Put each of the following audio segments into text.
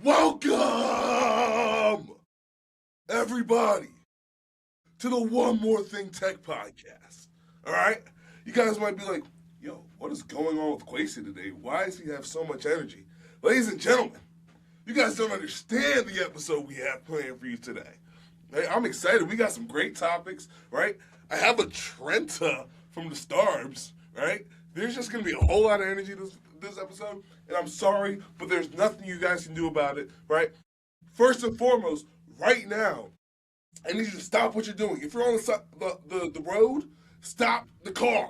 Welcome, everybody, to the One More Thing Tech Podcast. All right? You guys might be like, yo, what is going on with Quasi today? Why does he have so much energy? Ladies and gentlemen, you guys don't understand the episode we have planned for you today. Right? I'm excited. We got some great topics, right? I have a Trenta from the Starbs, right? There's just going to be a whole lot of energy this episode, and I'm sorry, but there's nothing you guys can do about it, right? First and foremost, right now, I need you to stop what you're doing. If you're on the road, stop the car.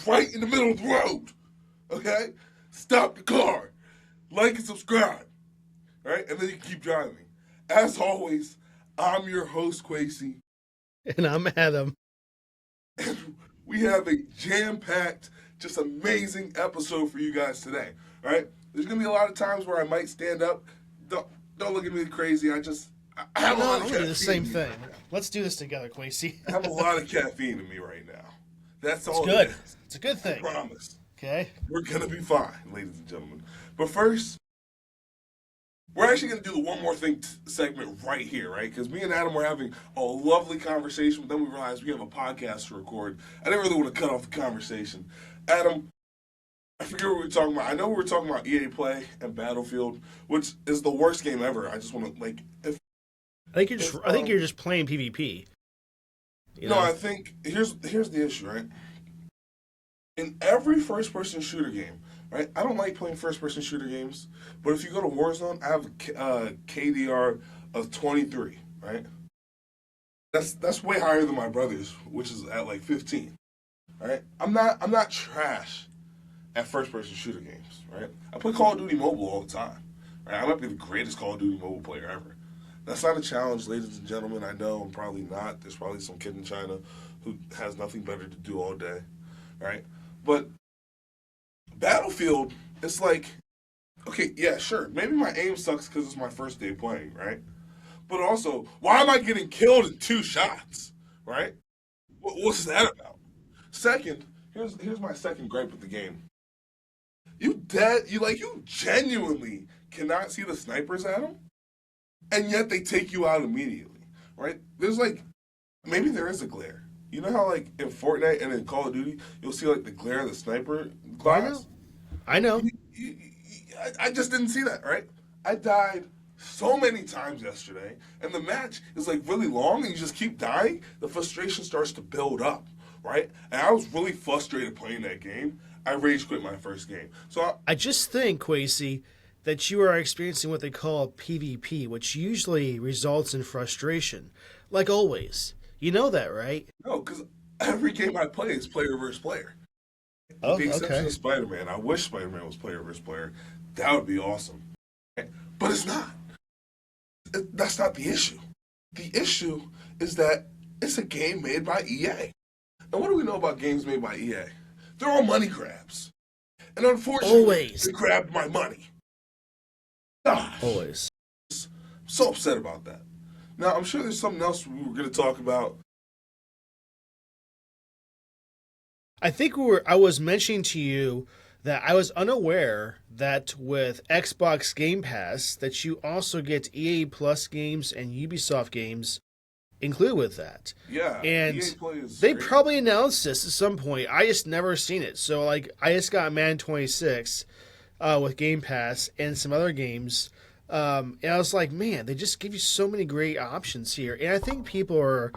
Right in the middle of the road, okay? Stop the car. Like and subscribe, right? And then you can keep driving. As always, I'm your host, Quasi. And I'm Adam. And we have a jam-packed, just amazing episode for you guys today, right? There's going to be a lot of times where I might stand up. Don't look at me crazy. I have a lot of caffeine. I'm going to do the same thing. Let's do this together, Quasi. I have a lot of caffeine in me right now. That's all. It's good. It is. It's a good thing. I promise. Okay. We're going to be fine, ladies and gentlemen. But first, we're actually going to do the One More Thing segment right here, right? Because me and Adam were having a lovely conversation, but then we realized we have a podcast to record. I didn't really want to cut off the conversation. Adam, I forget what we were talking about. I know we were talking about EA Play and Battlefield, which is the worst game ever. I just want to, I think you're just playing PvP. No, I think here's the issue, right? In every first-person shooter game, right? I don't like playing first-person shooter games, but if you go to Warzone, I have a KDR of 23, right? That's way higher than my brother's, which is at 15, right? I'm not trash at first-person shooter games, right? I play Call of Duty Mobile all the time, right? I might be the greatest Call of Duty Mobile player ever. That's not a challenge, ladies and gentlemen. I know I'm probably not. There's probably some kid in China who has nothing better to do all day, right? But Battlefield, it's okay, yeah, sure. Maybe my aim sucks because it's my first day playing, right? But also, why am I getting killed in 2 shots, right? What's that about? Second, here's my second gripe with the game. You genuinely cannot see the snipers at them, and yet they take you out immediately, right? There's maybe there is a glare. You know how in Fortnite and in Call of Duty, you'll see the glare of the sniper glass? I know. I just didn't see that, right? I died so many times yesterday, and the match is really long, and you just keep dying. The frustration starts to build up, right? And I was really frustrated playing that game. I rage quit my first game. So I just think, Quasi, that you are experiencing what they call PvP, which usually results in frustration, like always. You know that, right? No, because every game I play is player versus player. Oh, With the exception okay. of Spider-Man. I wish Spider-Man was player versus player. That would be awesome. But it's not. That's not the issue. The issue is that it's a game made by EA. And what do we know about games made by EA? They're all money grabs. And unfortunately, Always. they grabbed my money. Gosh. Always. I'm so upset about that. Now, I'm sure there's something else we were going to talk about. I think I was mentioning to you that I was unaware that with Xbox Game Pass that you also get EA Plus games and Ubisoft games included with that. Yeah, and EA Play is they great. probably announced this at some point. I just never seen it. So I just got Madden 26 with Game Pass and some other games. And I was like, man, they just give you so many great options here. And I think people are,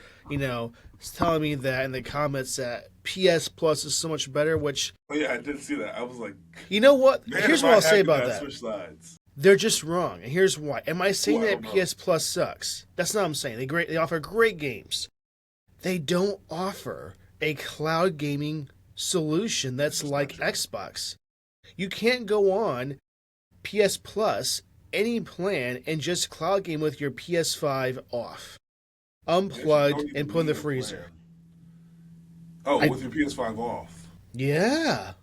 telling me that in the comments that PS Plus is so much better, which... Oh, yeah, I did see that. I was like... You know what? Man, here's am what I I'll say happy about I that. switched sides. They're just wrong. And here's why. Am I saying Well, I that don't know. PS Plus sucks? That's not what I'm saying. They offer great games. They don't offer a cloud gaming solution that's like Xbox. You can't go on PS Plus, any plan, and just cloud game with your PS5 off, unplugged, and put in the freezer. With your PS5 off. Yeah.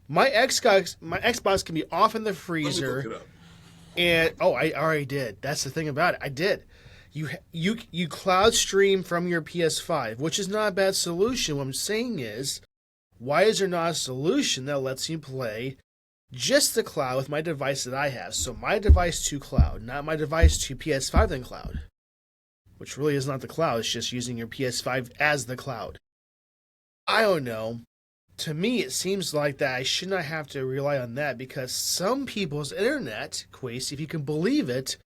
My Xbox can be off in the freezer. Let me look it up. And I already did. That's the thing about it. I did. You cloud stream from your PS5, which is not a bad solution. What I'm saying is, why is there not a solution that lets you play just the cloud with my device that I have. So my device to cloud, not my device to PS5 then cloud, which really is not the cloud. It's just using your PS5 as the cloud. I don't know. To me, it seems like that I should not have to rely on that because some people's internet, Quace, if you can believe it,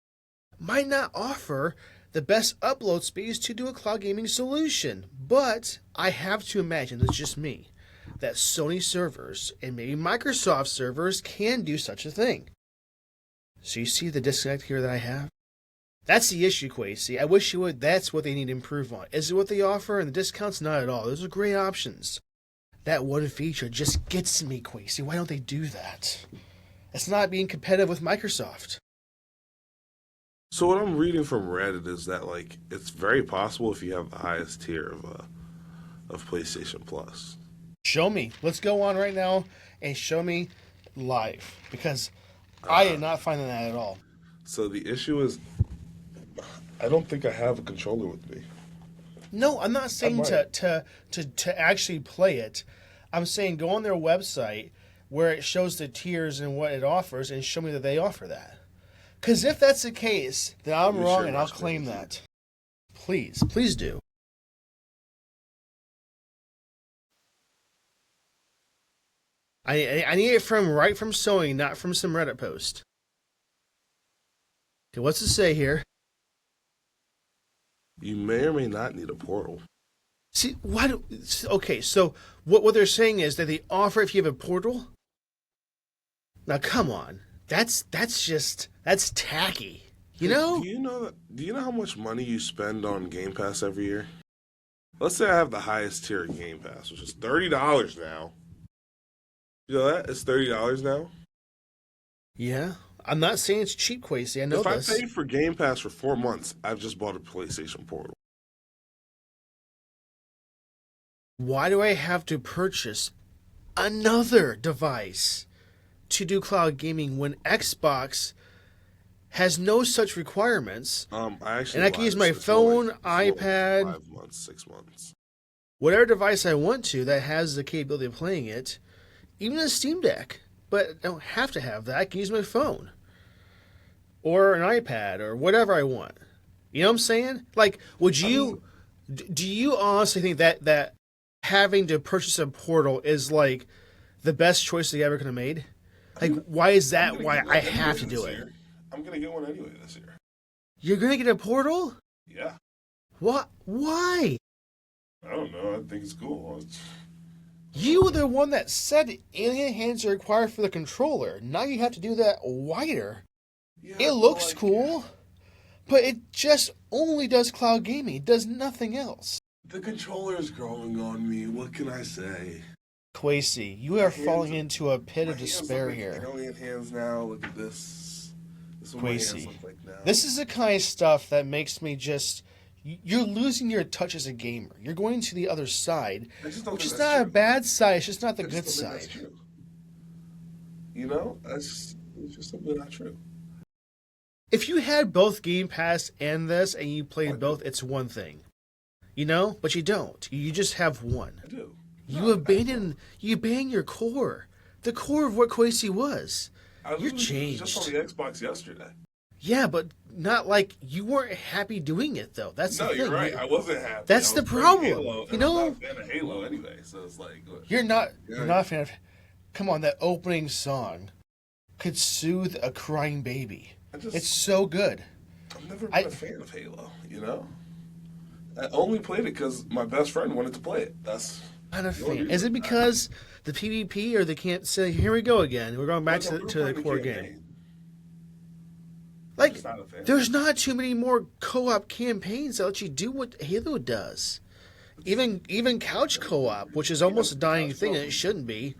might not offer the best upload speeds to do a cloud gaming solution. But I have to imagine, it's just me, that Sony servers and maybe Microsoft servers can do such a thing. So you see the disconnect here that I have? That's the issue, Quacy. I wish you would. That's what they need to improve on. Is it what they offer? And the discounts? Not at all. Those are great options. That one feature just gets me, Quacy. Why don't they do that? It's not being competitive with Microsoft. So what I'm reading from Reddit is that like it's very possible if you have the highest tier of PlayStation Plus. Show me. Let's go on right now and show me live because I did not find that at all. So the issue is, I don't think I have a controller with me. No, I'm not saying to actually play it. I'm saying go on their website where it shows the tiers and what it offers and show me that they offer that. Because if that's the case, then I'm wrong and I'll claim that. Please, please do. I need it right from Sony, not from some Reddit post. Okay, what's it say here? You may or may not need a portal. See, why do... Okay, so what they're saying is that they offer if you have a portal? Now, come on. That's tacky. You know? Do you know how much money you spend on Game Pass every year? Let's say I have the highest tier of Game Pass, which is $30 now. You know that? It's $30 now. Yeah. I'm not saying it's cheap, Quacy. I know this. If I paid for Game Pass for 4 months, I've just bought a PlayStation Portal. Why do I have to purchase another device to do cloud gaming when Xbox has no such requirements? I can use my phone, iPad, 5 months, 6 months, whatever device I want to that has the capability of playing it, even a Steam Deck. But I don't have to have that. I can use my phone or an iPad or whatever I want. You know what I'm saying? Like, do you honestly think that having to purchase a portal is like the best choice they ever could have made? Like, why is that why I have to do it? I'm going to get one anyway this year. You're going to get a portal? Yeah. What? Why? I don't know. I think it's cool. You were the one that said alien hands are required for the controller. Now you have to do that wider. Yeah, it looks cool, but it just only does cloud gaming. It does nothing else. The controller is growing on me. What can I say? Quacy, you are falling into a pit of despair here. Alien hands now. Look at this. This is what my hands look like now. This is the kind of stuff that makes me just... You're losing your touch as a gamer. You're going to the other side, which is not a bad side. It's just not the good side. That's true. You know, it's just simply not true. If you had both Game Pass and this, and you played both, it's one thing. You know, but you don't. You just have one. I do. You abandon your core, the core of what Quacy was. You're changed. Just on the Xbox yesterday. Yeah, but not like you weren't happy doing it though. That's the thing. You're right. I wasn't happy. That's the problem. Halo, you know, I'm not a fan of Halo anyway, so it's like you're not a fan of. Come on, that opening song could soothe a crying baby. It's so good. I've never been a fan of Halo. You know, I only played it because my best friend wanted to play it. That's not a fan. Is it because the PvP or they can't say? Here we go again. We're going back to the core game. Like, there's not too many more co-op campaigns that let you do what Halo does. Even couch co-op, which is almost a dying thing, and it shouldn't be.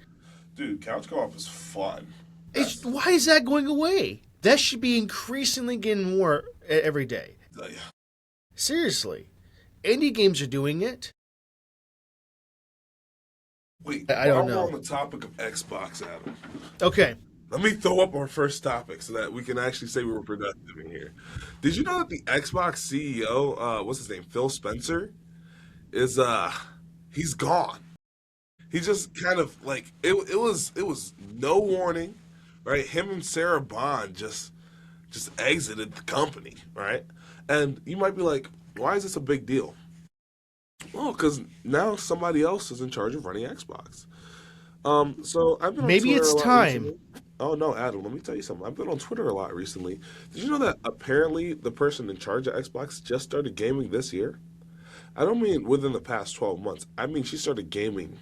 Dude, couch co-op is fun. Why is that going away? That should be increasingly getting more every day. Seriously. Indie games are doing it. Wait, I don't know. We're on the topic of Xbox, Adam. Okay. Let me throw up our first topic so that we can actually say we were productive in here. Did you know that the Xbox CEO, what's his name, Phil Spencer, is he's gone. He just kind of like it was no warning. right? Him and Sarah Bond just exited the company, right? And you might be like, why is this a big deal? Well, because now somebody else is in charge of running Xbox. So I've been on Maybe Twitter it's a lot time. recently. Oh no, Adam, let me tell you something. I've been on Twitter a lot recently. Did you know that apparently the person in charge of Xbox just started gaming this year? I don't mean within the past 12 months. I mean she started gaming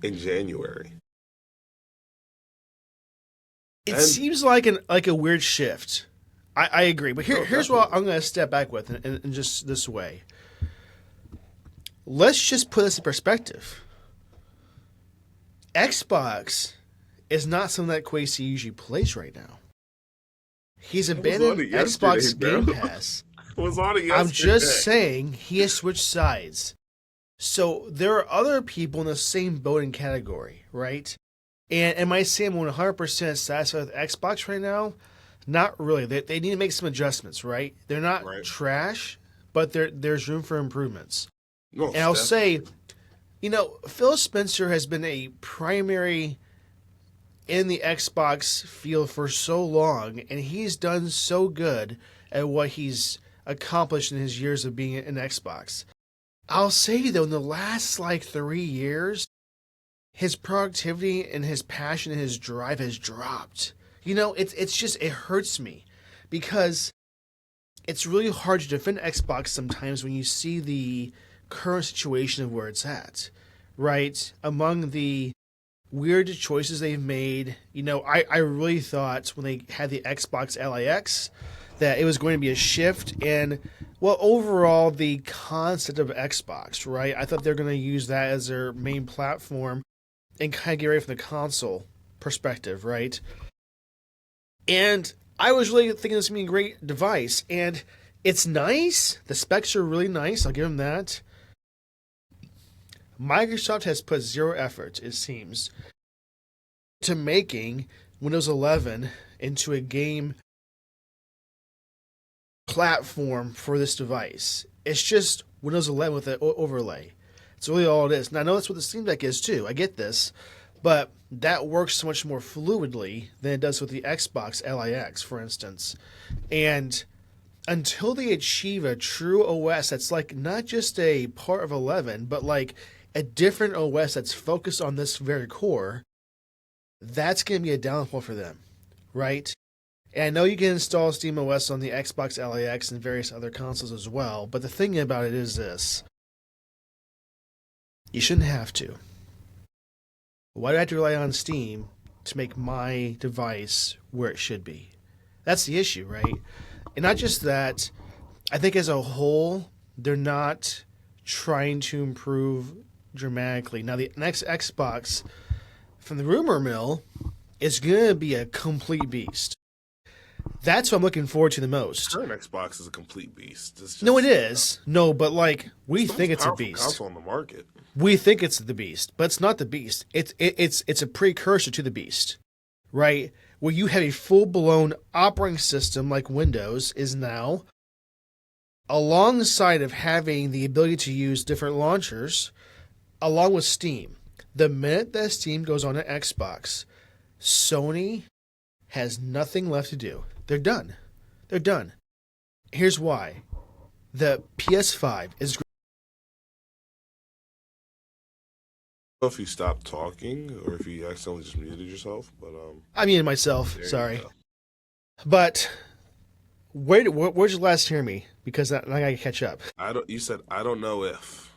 in January. It And seems like a weird shift. I agree, but no, here's what definitely. I'm going to step back with in just this way. Let's just put this in perspective. Xbox is not something that Quasi usually plays right now. He's I was on abandoned it yesterday, Xbox bro. Game Pass. I was on it I'm just yesterday. saying he has switched sides. So there are other people in the same boat and category, right? And am I saying I'm 100% satisfied with Xbox right now? Not really. They need to make some adjustments, right? They're not Right. trash, but there's room for improvements. No, And I'll say, definitely. Phil Spencer has been a primary in the Xbox field for so long, and he's done so good at what he's accomplished in his years of being in Xbox. I'll say though, in the last like 3 years, his productivity and his passion and his drive has dropped. It's just it hurts me because it's really hard to defend Xbox sometimes when you see the current situation of where it's at. Right? Among the weird choices they've made, I really thought when they had the Xbox LIX that it was going to be a shift in, well, overall, the concept of Xbox, right? I thought they're going to use that as their main platform and kind of get ready from the console perspective, right? And I was really thinking this would be a great device, and it's nice. The specs are really nice. I'll give them that. Microsoft has put zero effort, it seems, to making Windows 11 into a game platform for this device. It's just Windows 11 with an overlay. It's really all it is. And I know that's what the Steam Deck is too. I get this. But that works so much more fluidly than it does with the Xbox LIX, for instance. And until they achieve a true OS that's like not just a part of 11, but like a different OS that's focused on this very core, that's going to be a downfall for them, right? And I know you can install SteamOS on the Xbox LIX and various other consoles as well, but the thing about it is this. You shouldn't have to. Why do I have to rely on Steam to make my device where it should be? That's the issue, right? And not just that, I think as a whole, they're not trying to improve dramatically. Now, the next Xbox, from the rumor mill, is going to be a complete beast. That's what I'm looking forward to the most. Current Xbox is a complete beast. It's No, it just is. No, but like we the think most it's a powerful beast. console on the market. We think it's the beast, but it's not the beast. It's a precursor to the beast, right? Where you have a full blown operating system like Windows is now, alongside of having the ability to use different launchers, along with Steam. The minute that Steam goes on an Xbox, Sony has nothing left to do. They're done. They're done. Here's why. The PS5 is great. If you stop talking or if you accidentally just muted yourself, but I mean myself, there you sorry. go. But where'd you last hear me? Because I gotta catch up. I don't. You said I don't know if.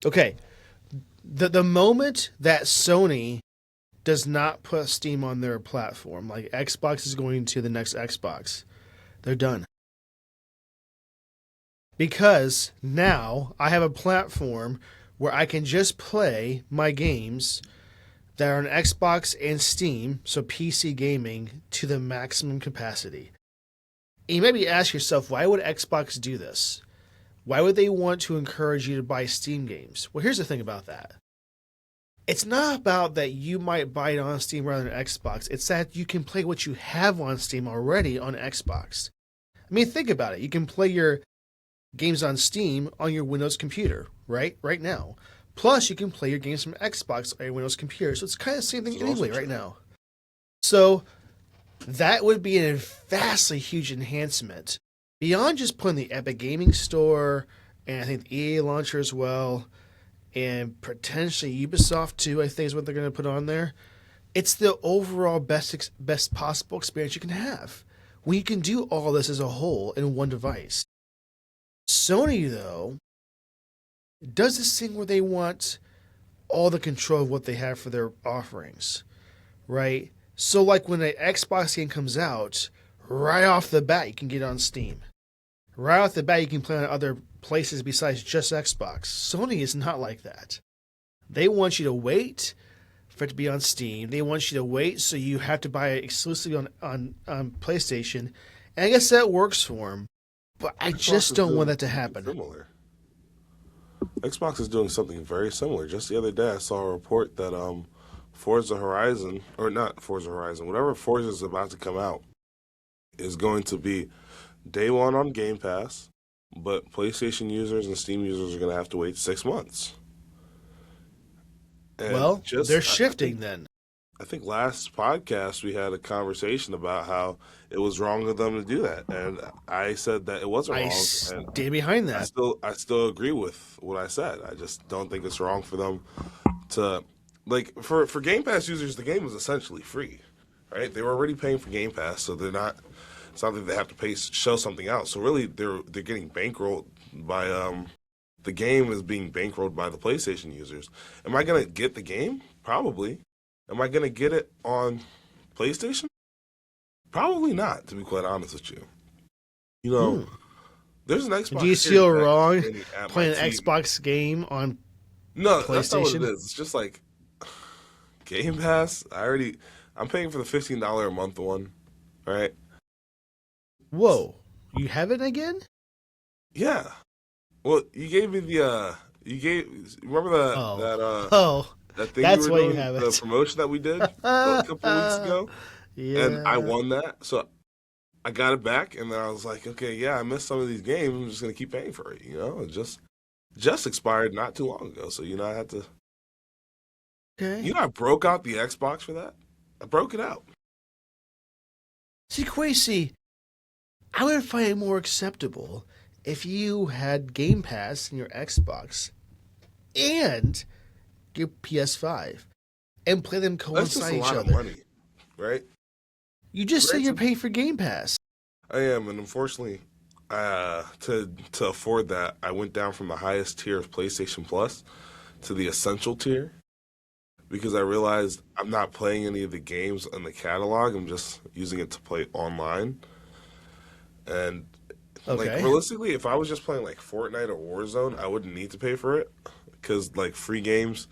Okay. The moment that Sony does not put Steam on their platform, like Xbox is going to the next Xbox, they're done. Because now I have a platform where I can just play my games that are on Xbox and Steam, so PC gaming, to the maximum capacity. And you maybe ask yourself, why would Xbox do this? Why would they want to encourage you to buy Steam games? Well, here's the thing about that. It's not about that you might buy it on Steam rather than Xbox. It's that you can play what you have on Steam already on Xbox. I mean, think about it. You can play your games on Steam on your Windows computer, right? Right now. Plus, you can play your games from Xbox on your Windows computer. So it's kind of the same thing This is also anyway right true. now. So that would be a vastly huge enhancement beyond just putting the Epic Gaming Store and I think the EA launcher as well, and potentially Ubisoft too. I think is what they're going to put on there. It's the overall best possible experience you can have. We can do all this as a whole in one device. Sony though does this thing where they want all the control of what they have for their offerings, right? So like when an Xbox game comes out, right off the bat you can get it on Steam. Right off the bat you can play on other places besides just Xbox. Sony is not like that. They want you to wait for it to be on Steam. They want you to wait so you have to buy it exclusively on PlayStation. And I guess that works for them. But I just don't want that to happen. Similar. Xbox is doing something very similar. Just the other day, I saw a report that Forza Horizon, or not Forza Horizon, whatever Forza is about to come out, is going to be day one on Game Pass, but PlayStation users and Steam users are going to have to wait 6 months. And well, they're shifting then. I think last podcast we had a conversation about how it was wrong of them to do that, and I said that it wasn't wrong. I stand behind that. I still agree with what I said. I just don't think it's wrong for them to, like, for Game Pass users, the game is essentially free, right? They were already paying for Game Pass, so they're not. It's not that they have to pay show something out. So really, they're getting bankrolled by the game is being bankrolled by the PlayStation users. Am I gonna get the game? Probably. Am I going to get it on PlayStation? Probably not, to be quite honest with you. You know, there's an Xbox. Do you feel wrong playing an Xbox game on No, PlayStation? That's not what it is. It's just like Game Pass. I'm paying for the $15 a month one, right? Whoa, you have it again? Yeah. Well, you gave me the remember that thing that's we why were doing, you have it. the promotion that we did a couple weeks ago? Yeah. And I won that. So I got it back, and then I was like, okay, yeah, I missed some of these games. I'm just going to keep paying for it, you know? It just expired not too long ago, so, I had to... Okay. I broke out the Xbox for that. I broke it out. See, Quasi, I would find it more acceptable if you had Game Pass in your Xbox and your PS5 and play them coincide each other. That's just a lot of money, right? You just said you're paying for Game Pass. I am, and unfortunately, to afford that, I went down from the highest tier of PlayStation Plus to the Essential tier because I realized I'm not playing any of the games in the catalog. I'm just using it to play online. And realistically, if I was just playing like Fortnite or Warzone, I wouldn't need to pay for it because like free games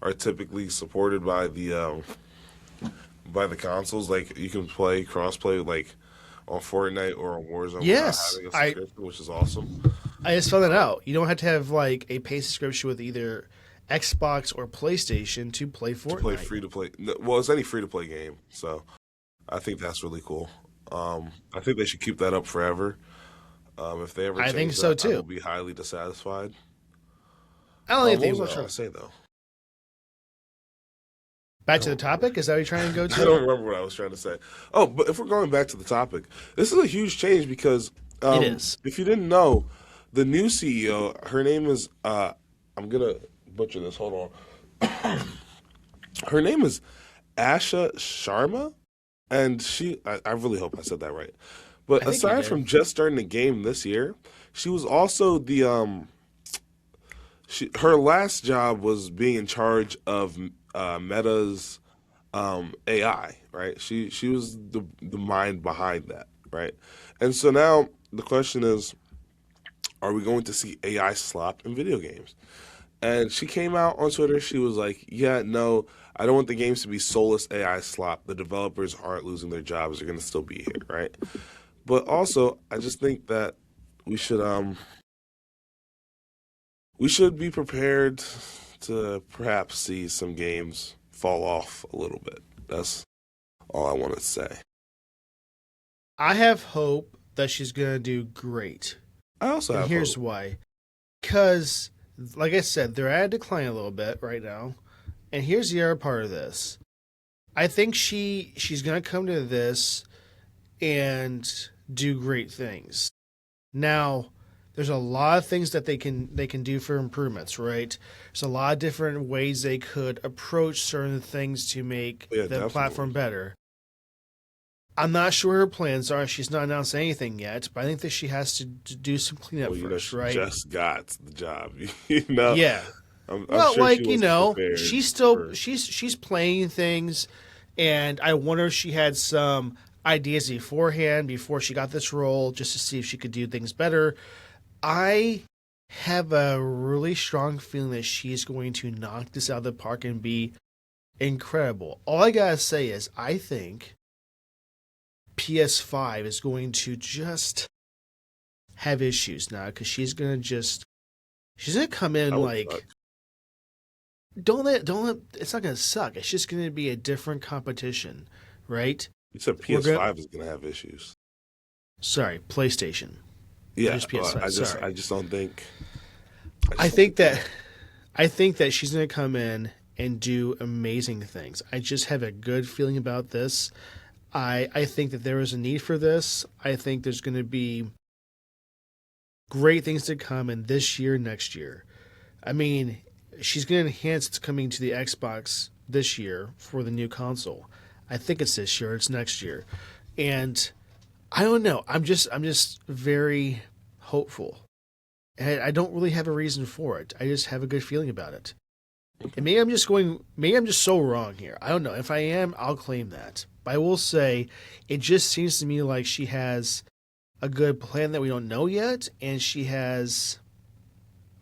are typically supported by the consoles. Like you can play crossplay like on Fortnite or on Warzone without having a subscription, which is awesome. I just found that out. You don't have to have like a pay subscription with either Xbox or PlayStation to play Fortnite. To play free to play. Well, it's any free to play game, so I think that's really cool. I think they should keep that up forever. If they ever change think so too. I will be highly dissatisfied. I don't think they will. What was I trying to say though? Back to the topic? Is that what you're trying to go to? I don't remember what I was trying to say. Oh, but if we're going back to the topic, this is a huge change because it is. If you didn't know, the new CEO, her name is I'm gonna butcher this. Hold on. Her name is Asha Sharma, and I really hope I said that right. But aside from just starting the game this year, she was also the her last job was being in charge of Meta's AI, right? She was the mind behind that, right? And so now the question is, are we going to see AI slop in video games? And she came out on Twitter. She was like, yeah, no, I don't want the games to be soulless AI slop. The developers aren't losing their jobs. They're going to still be here, right? But also, I just think that we should be prepared to perhaps see some games fall off a little bit. That's all I want to say. I have hope that she's going to do great. I also have here's hope. Why. Because, like I said, they're at a decline a little bit right now. And here's the other part of this. I think she's going to come to this and do great things. Now, there's a lot of things that they can do for improvements, right? There's a lot of different ways they could approach certain things to make the platform better. I'm not sure her plans are. She's not announced anything yet, but I think that she has to do some cleanup first, right? She just got the job, you know. Yeah. I'm well, sure like she you know, prepared she's still she's playing things, and I wonder if she had some ideas beforehand before she got this role, just to see if she could do things better. I have a really strong feeling that she's going to knock this out of the park and be incredible. All I gotta say is, I think PS5 is going to just have issues now, because she's gonna come in like, don't let it's not gonna suck. It's just gonna be a different competition, right? You said PS5 is gonna have issues. Sorry, PlayStation. Yeah, I just don't think. I think that she's gonna come in and do amazing things. I just have a good feeling about this. I think that there is a need for this. I think there's going to be great things to come in this year, next year. I mean, she's going to enhance it's coming to the Xbox this year for the new console. I think it's this year. It's next year, and I don't know. I'm just very hopeful, and I don't really have a reason for it. I just have a good feeling about it. And maybe I'm just so wrong here. I don't know. If I am, I'll claim that. But I will say, it just seems to me like she has a good plan that we don't know yet, and she has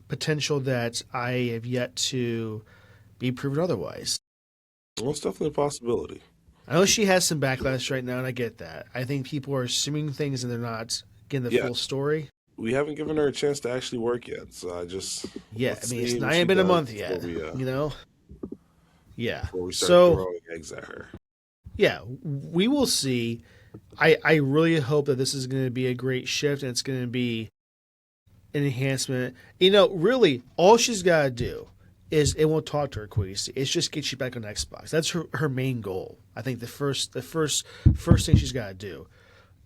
potential that I have yet to be proven otherwise. Well, it's definitely a possibility. I know she has some backlash right now, and I get that. I think people are assuming things and they're not getting the full story. We haven't given her a chance to actually work yet, so I just it's not even been a month yet. You know, before we start throwing eggs at her. Yeah, we will see. I really hope that this is going to be a great shift and it's going to be an enhancement. You know, really, all she's got to do is it won't talk to her, Queasy. It's just get you back on Xbox. That's her main goal. I think the first thing she's got to do.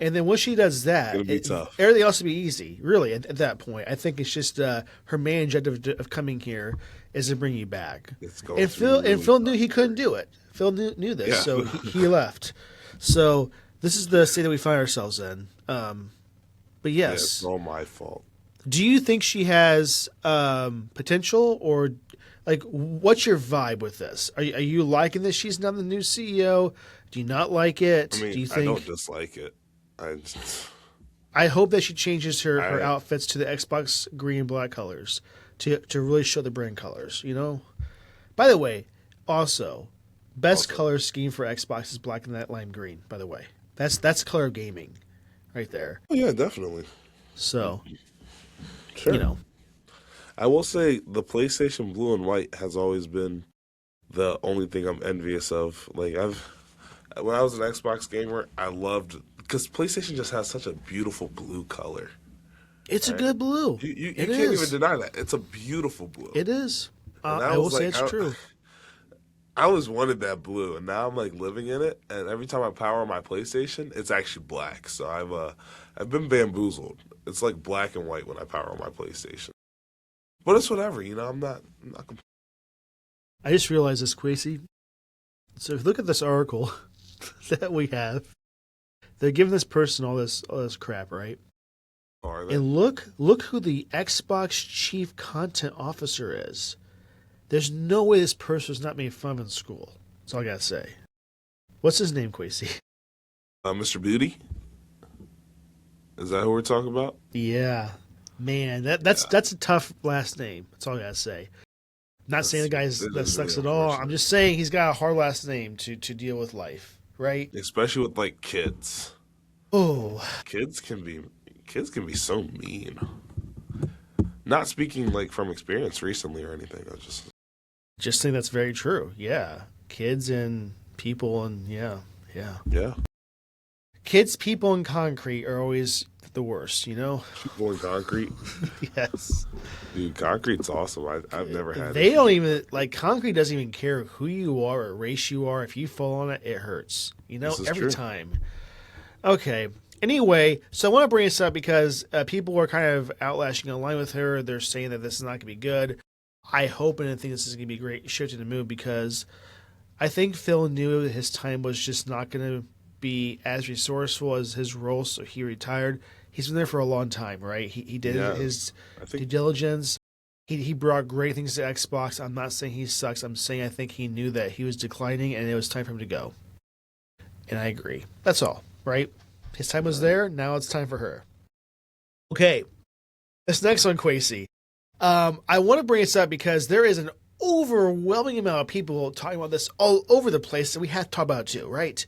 And then once she does that, everything else will be easy, really, at that point. I think it's just her main objective of coming here is to bring you back. And Phil knew he couldn't do it. Phil knew this, so he left. So this is the state that we find ourselves in. But yes. It's all my fault. Do you think she has potential, or like, what's your vibe with this? Are you liking this? She's not the new CEO. Do you not like it? I mean, do you think... I don't dislike it. I hope that she changes her outfits to the Xbox green and black colors to really show the brand colors, you know? By the way, also, best color scheme for Xbox is black and that lime green, by the way. That's the color of gaming right there. Oh, yeah, definitely. So, sure. You know. I will say the PlayStation blue and white has always been the only thing I'm envious of. Like, when I was an Xbox gamer, I loved... Because PlayStation just has such a beautiful blue color. It's a good blue. You can't even deny that. It's a beautiful blue. It is. I will say it's true. I always wanted that blue, and now I'm like living in it. And every time I power on my PlayStation, it's actually black. So I've been bamboozled. It's like black and white when I power on my PlayStation. But it's whatever, you know. I'm not. I just realized this, Quasey. So if you look at this article that we have. They're giving this person all this crap, right? Are they? And look who the Xbox Chief Content Officer is. There's no way this person was not made fun of in school. That's all I gotta say. What's his name, Quasey? Mr. Beauty? Is that who we're talking about? Yeah. Man, that's a tough last name. That's all I gotta say. Not saying the guy that sucks at all. I'm just saying he's got a hard last name to deal with life. Right, especially with like kids. Oh, kids can be so mean. Not speaking like from experience recently or anything. I just think that's very true. Yeah, kids and people and yeah. Kids, people, and concrete are always the worst. You know, people and concrete. Yes, dude, concrete's awesome. I've never had. They don't even like concrete. Doesn't even care who you are or race you are. If you fall on it, it hurts. You know, every time. Okay. Anyway, so I want to bring this up because people are kind of outlashing online with her. They're saying that this is not going to be good. I hope and I think this is going to be a great shift in the move because I think Phil knew that his time was just not going to be as resourceful as his role, so he retired. He's been there for a long time, right? He did Yeah, his I due think diligence. He brought great things to Xbox. I'm not saying he sucks. I'm saying I think he knew that he was declining and it was time for him to go. And I agree. That's all, right? His time was right. there. Now it's time for her. Okay, this next one, Quasi. I want to bring this up because there is an overwhelming amount of people talking about this all over the place that we have to talk about too, right?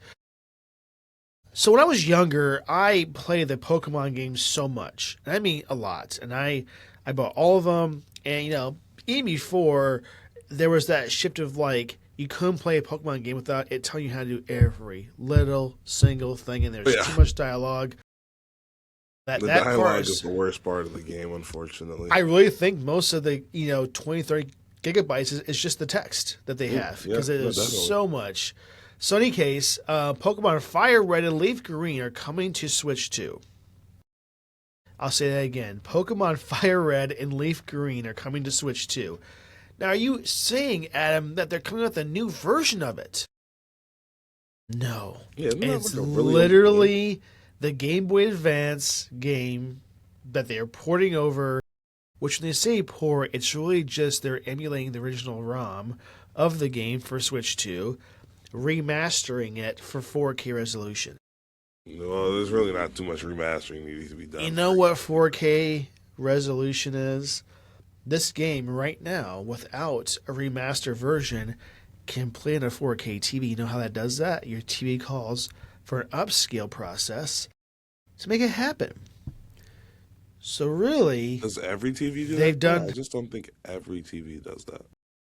So when I was younger, I played the Pokemon games so much, and I mean a lot, and I bought all of them, and even before there was that shift of like you couldn't play a Pokemon game without it telling you how to do every little single thing, and there's Yeah, too much dialogue. That the that part dialogue is is the worst part of the game, unfortunately. I really think most of the 20, 30 gigabytes is just the text that they have Yeah, because no, there's definitely. so much. So in any case, Pokemon FireRed and LeafGreen are coming to Switch 2. I'll say that again. Pokemon FireRed and LeafGreen are coming to Switch 2. Now, are you saying, Adam, that they're coming out with a new version of it? No. Yeah, isn't that It's like a really old game? literally the Game Boy Advance game that they're porting over, which when they say port, it's really just they're emulating the original ROM of the game for Switch 2, remastering it for 4K resolution. Well, there's really not too much remastering needing to be You done know for what 4K resolution is? This game right now, without a remaster version, can play on a 4K TV. You know how that does that? Your TV calls for an upscale process to make it happen. So really, Does every TV do they've that? No, done I just don't think every TV does that.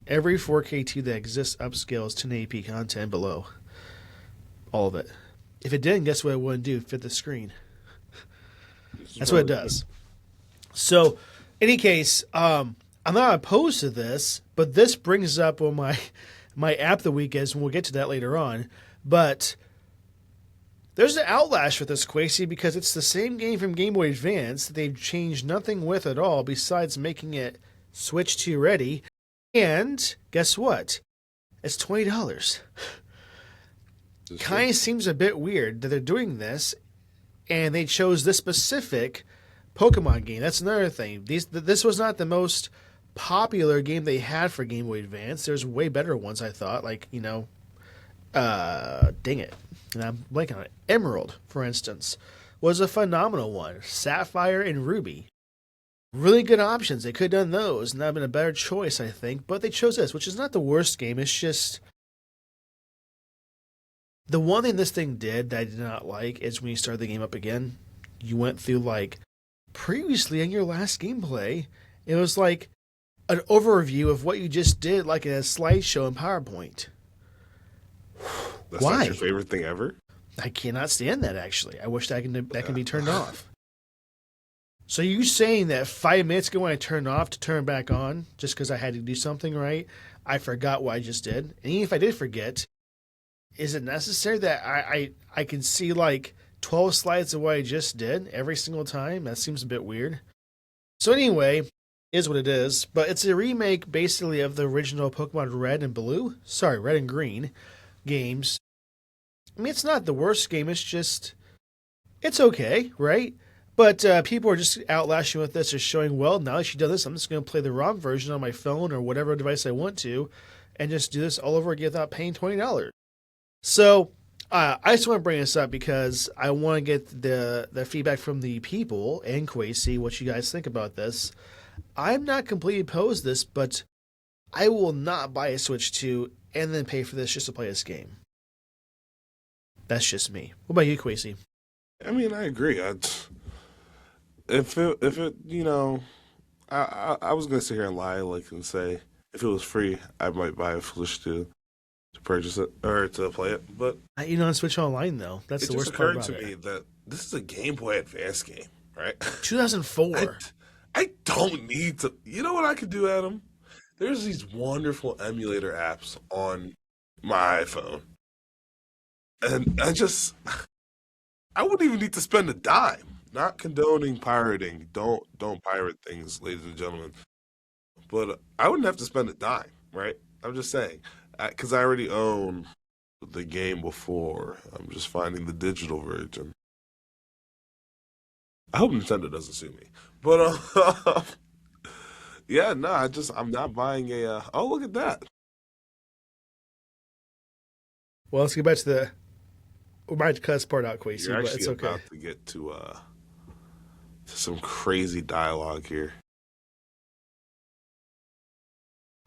every 4K TV that exists upscales 1080p content below. All of it. If it didn't, guess what it wouldn't do? Fit the screen. This is That's what it probably does. So, any case, I'm not opposed to this, but this brings up what my app of the week is, and we'll get to that later on. But there's an outlash with this Quasi because it's the same game from Game Boy Advance that they've changed nothing with at all besides making it Switch 2 ready. And guess what? It's $20. This is true. Kind of seems a bit weird that they're doing this and they chose this specific Pokemon game. That's another thing. This was not the most popular game they had for Game Boy Advance. There's way better ones, I thought. Like, dang it. And I'm blanking on it. Emerald, for instance, was a phenomenal one. Sapphire and Ruby. Really good options. They could have done those, and that would have been a better choice, I think. But they chose this, which is not the worst game. It's just the one thing this thing did that I did not like is when you started the game up again, you went through like previously in your last gameplay, it was like an overview of what you just did, like a slideshow in PowerPoint. That's not your Why? favorite thing ever? I cannot stand that. Actually, I wish that can be turned off. So you saying that 5 minutes ago when I turned off to turn back on, just because I had to do something right, I forgot what I just did. And even if I did forget, is it necessary that I can see like 12 slides of what I just did every single time? That seems a bit weird. So anyway, is what it is. But it's a remake basically of the original Pokemon Red and Blue. Sorry, Red and Green games. I mean, it's not the worst game. It's okay, right? But people are just outlashing with this, or showing, well, now that you've done this, I'm just going to play the ROM version on my phone or whatever device I want to, and just do this all over again without paying $20. So I just want to bring this up because I want to get the feedback from the people and Quasi, what you guys think about this. I'm not completely opposed to this, but I will not buy a Switch 2 and then pay for this just to play this game. That's just me. What about you, Quasi? I mean, I agree. If it, I was gonna sit here and lie, like, and say if it was free, I might buy a Switch to purchase it or to play it. But On Switch Online, though. That's it the just worst part occurred about to me it. that this is a Game Boy Advance game, right? I 2004. I don't need to. You know what I could do, Adam? There's these wonderful emulator apps on my iPhone, and I wouldn't even need to spend a dime. Not condoning pirating. Don't pirate things, ladies and gentlemen. But I wouldn't have to spend a dime, right? I'm just saying, because I already own the game before. I'm just finding the digital version. I hope Nintendo doesn't sue me. But yeah, no, I'm not buying a. Oh, look at that! Well, let's get back to the. We might cut this part out, You're Quasi, but actually it's okay. about to get to some crazy dialogue here.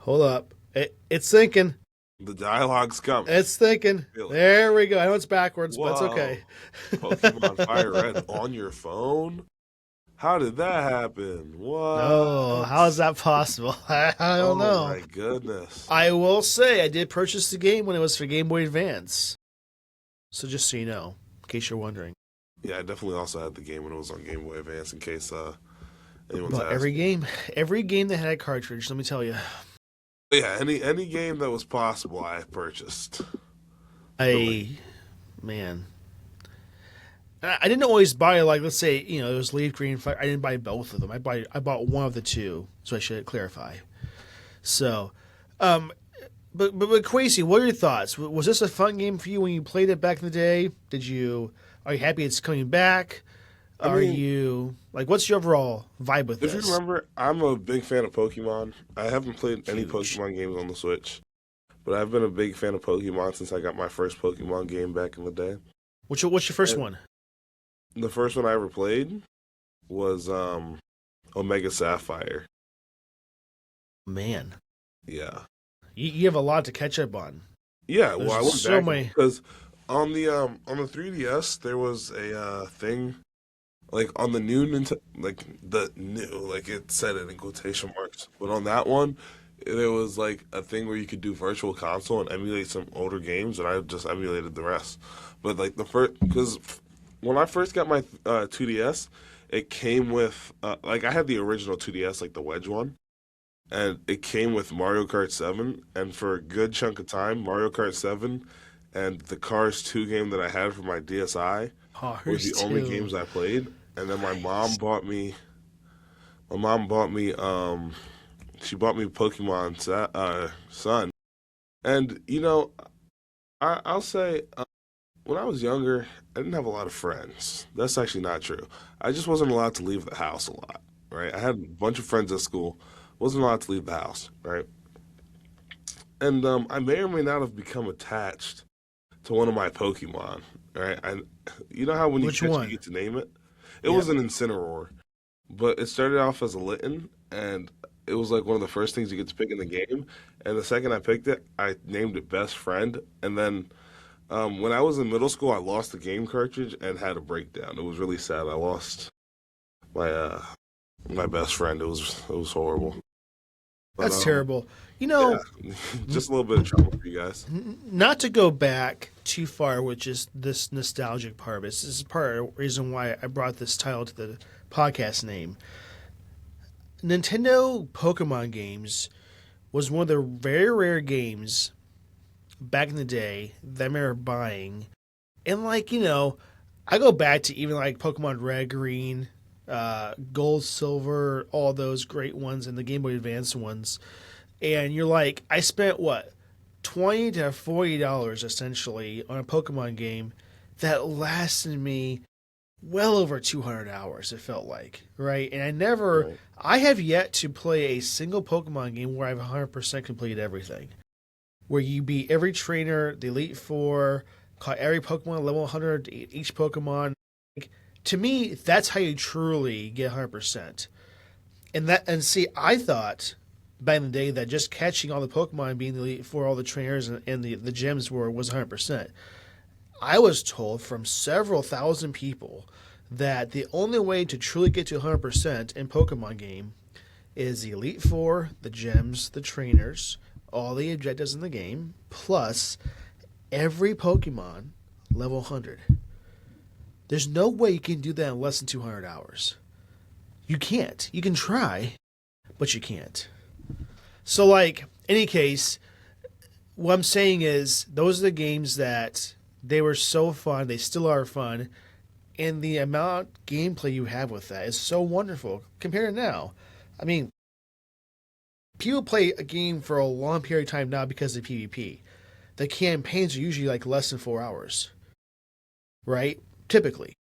Hold up. It's thinking. The dialogue's coming. It's thinking. Feel it. There we go. I know it's backwards, but it's Whoa. okay. Pokemon FireRed on your phone? How did that happen? What? No, how is that possible? I don't know. Oh my goodness. I will say I did purchase the game when it was for Game Boy Advance. So just so you know, in case you're wondering. Yeah, I definitely also had the game when it was on Game Boy Advance in case anyone's But asking. every game that had a cartridge, let me tell you. Yeah, any game that was possible I purchased. Man. I didn't always buy, like, let's say, it was LeafGreen. I didn't buy both of them. I bought one of the two, so I should clarify. So, but Quasi, what are your thoughts? Was this a fun game for you when you played it back in the day? Are you happy it's coming back? What's your overall vibe with If this? you remember, I'm a big fan of Pokemon. I haven't played any Huge. Pokemon games on the Switch, but I've been a big fan of Pokemon since I got my first Pokemon game back in the day. What's your first one? The first one I ever played was Omega Sapphire. Man, Yeah. you have a lot to catch up on. Yeah, well, There's I went so back many- because on the 3DS there was a thing like on the new Nintendo, like it said it in quotation marks, but on that one there was like a thing where you could do virtual console and emulate some older games, and I just emulated the rest. But like because when I first got my 2DS, it came with I had the original 2DS, like the wedge one. And it came with Mario Kart 7, and for a good chunk of time, Mario Kart 7 and the Cars 2 game that I had for my DSi were the only games I played. And then my mom bought me, she bought me Pokemon Sun. And, I'll say, when I was younger, I didn't have a lot of friends. That's actually not true. I just wasn't allowed to leave the house a lot, right? I had a bunch of friends at school. Wasn't allowed to leave the house, right? And I may or may not have become attached to one of my Pokemon, right? You know how when Which you catch one? it, you get to name it? It Yeah. was an Incineroar, but it started off as a Litten, and it was like one of the first things you get to pick in the game. And the second I picked it, I named it Best Friend. And then when I was in middle school, I lost the game cartridge and had a breakdown. It was really sad. I lost my best friend. It was horrible. But, That's terrible. Yeah, just a little bit of trouble for you guys. Not to go back too far, which is this nostalgic part of it. This is part of the reason why I brought this title to the podcast name. Nintendo Pokemon games was one of the very rare games back in the day that I remember buying. And I go back to even like Pokemon Red, Green, Gold, Silver, all those great ones, and the Game Boy Advance ones. And you're like, I spent what, $20 to $40 essentially on a Pokemon game that lasted me well over 200 hours. It felt like, right? And Right. I have yet to play a single Pokemon game where I've 100% completed everything. Where you beat every trainer, the Elite Four, caught every Pokemon level 100, each Pokemon. To me, that's how you truly get 100%. And see, I thought back in the day that just catching all the Pokemon, being the Elite Four, all the trainers, and the gems was 100%. I was told from several thousand people that the only way to truly get to 100% in Pokemon game is the Elite Four, the gems, the trainers, all the objectives in the game, plus every Pokemon level 100. There's no way you can do that in less than 200 hours. You can't. You can try, but you can't. So, any case, what I'm saying is those are the games that they were so fun. They still are fun. And the amount of gameplay you have with that is so wonderful compared to now. I mean, people play a game for a long period of time now because of PvP. The campaigns are usually like less than 4 hours, right? Typically.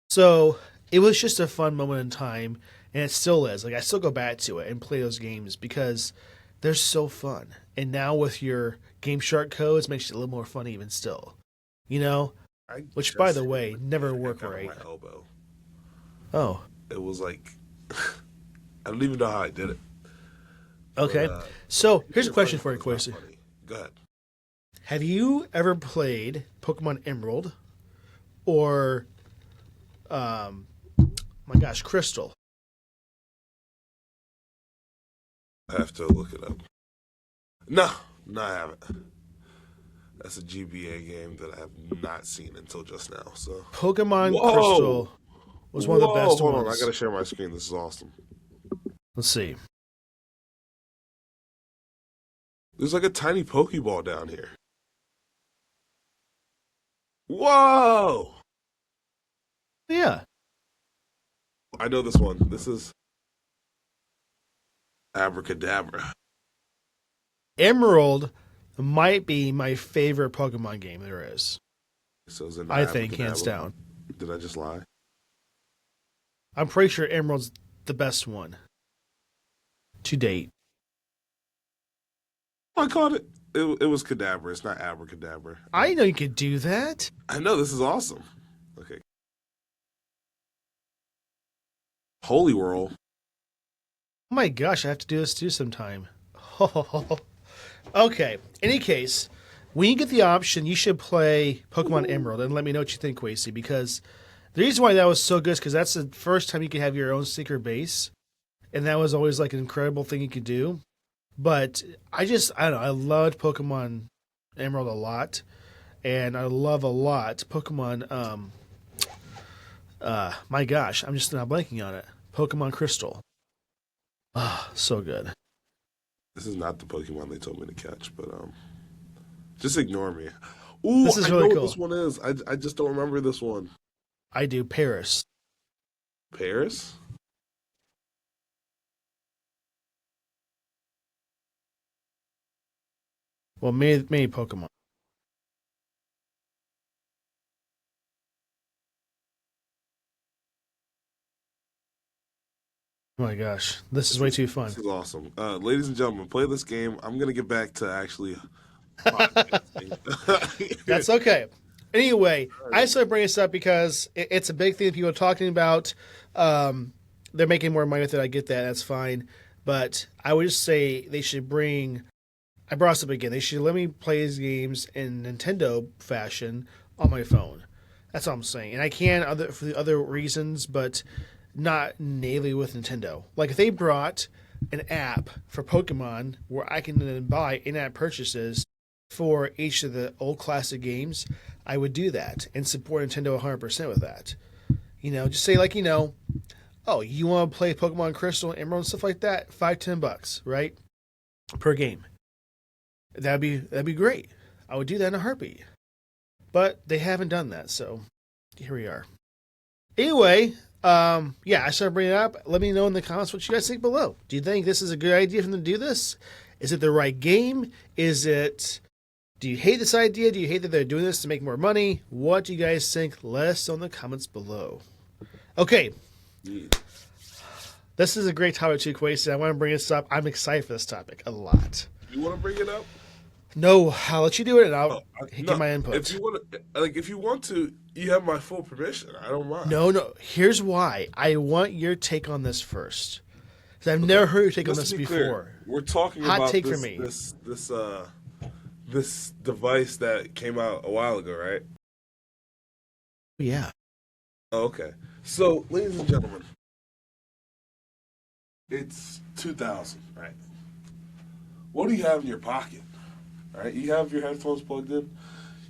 So it was just a fun moment in time, and it still is. Like I still go back to it and play those games because they're so fun. And now with your Game Shark codes, makes it a little more fun even still. You know? Which, by the way, never work right. My elbow. Oh. It was like I don't even know how I did it. Okay. But, so here's a question for you, Quasi. Go ahead. Have you ever played Pokemon Emerald or, my gosh, Crystal? I have to look it up. No, I haven't. That's a GBA game that I have not seen until just now. So Pokemon Crystal was one of the best Hold ones. on, I gotta share my screen. This is awesome. Let's see. There's like a tiny Pokeball down here. Whoa! Yeah. I know this one. This is Abracadabra. Emerald might be my favorite Pokemon game there is. So is it I think, hands down. Did I just lie? I'm pretty sure Emerald's the best one to date. I caught it. It was Kadabra. It's not Abracadabra. I know you could do that. I know. This is awesome. Okay. Holy Whirl. Oh my gosh, I have to do this too sometime. Okay. Any case, when you get the option, you should play Pokemon Emerald and let me know what you think, Quasi, because the reason why that was so good is because that's the first time you could have your own secret base. And that was always like an incredible thing you could do. But I don't know, I loved Pokemon Emerald a lot. And I love a lot Pokemon, my gosh, I'm just not blanking on it. Pokemon Crystal. Ah, so good. This is not the Pokemon they told me to catch, but just ignore me. Ooh, This is I really know cool. what this one is. I just don't remember this one. I do Paris. Paris? Well, many Pokemon. Oh my gosh, this is way too fun. This is awesome. Ladies and gentlemen, play this game. I'm going to get back to actually podcasting. That's okay. Anyway, I just want to bring this up because it's a big thing that people are talking about. They're making more money with it. I get that. That's fine. But I would just say they should bring. I brought this up again. They should let me play these games in Nintendo fashion on my phone. That's all I'm saying. And I can for the other reasons, but not natively with Nintendo. Like if they brought an app for Pokemon where I can then buy in-app purchases for each of the old classic games, I would do that and support Nintendo 100% with that. You know, just say like, you know, oh, you want to play Pokemon Crystal and Emerald and stuff like that? $5-10, right? Per game. That'd be great. I would do that in a heartbeat. But they haven't done that, so here we are. Anyway, yeah, I started bringing it up. Let me know in the comments what you guys think below. Do you think this is a good idea for them to do this? Is it the right game? Do you hate this idea? Do you hate that they're doing this to make more money? What do you guys think? Let us know in the comments below. Okay. Yeah. This is a great topic too, Quasi. I want to bring this up. I'm excited for this topic a lot. You want to bring it up? No, I'll let you do it and I'll give No, my input. If you want to, you have my full permission. I don't mind. No. Here's why. I want your take on this first. Because I've never heard your take on this before. Clear, we're talking Hot about take this, for me. This device that came out a while ago, right? Yeah. Oh, okay. So, ladies and gentlemen, it's 2000, right? What do you have in your pocket? Right? You have your headphones plugged in.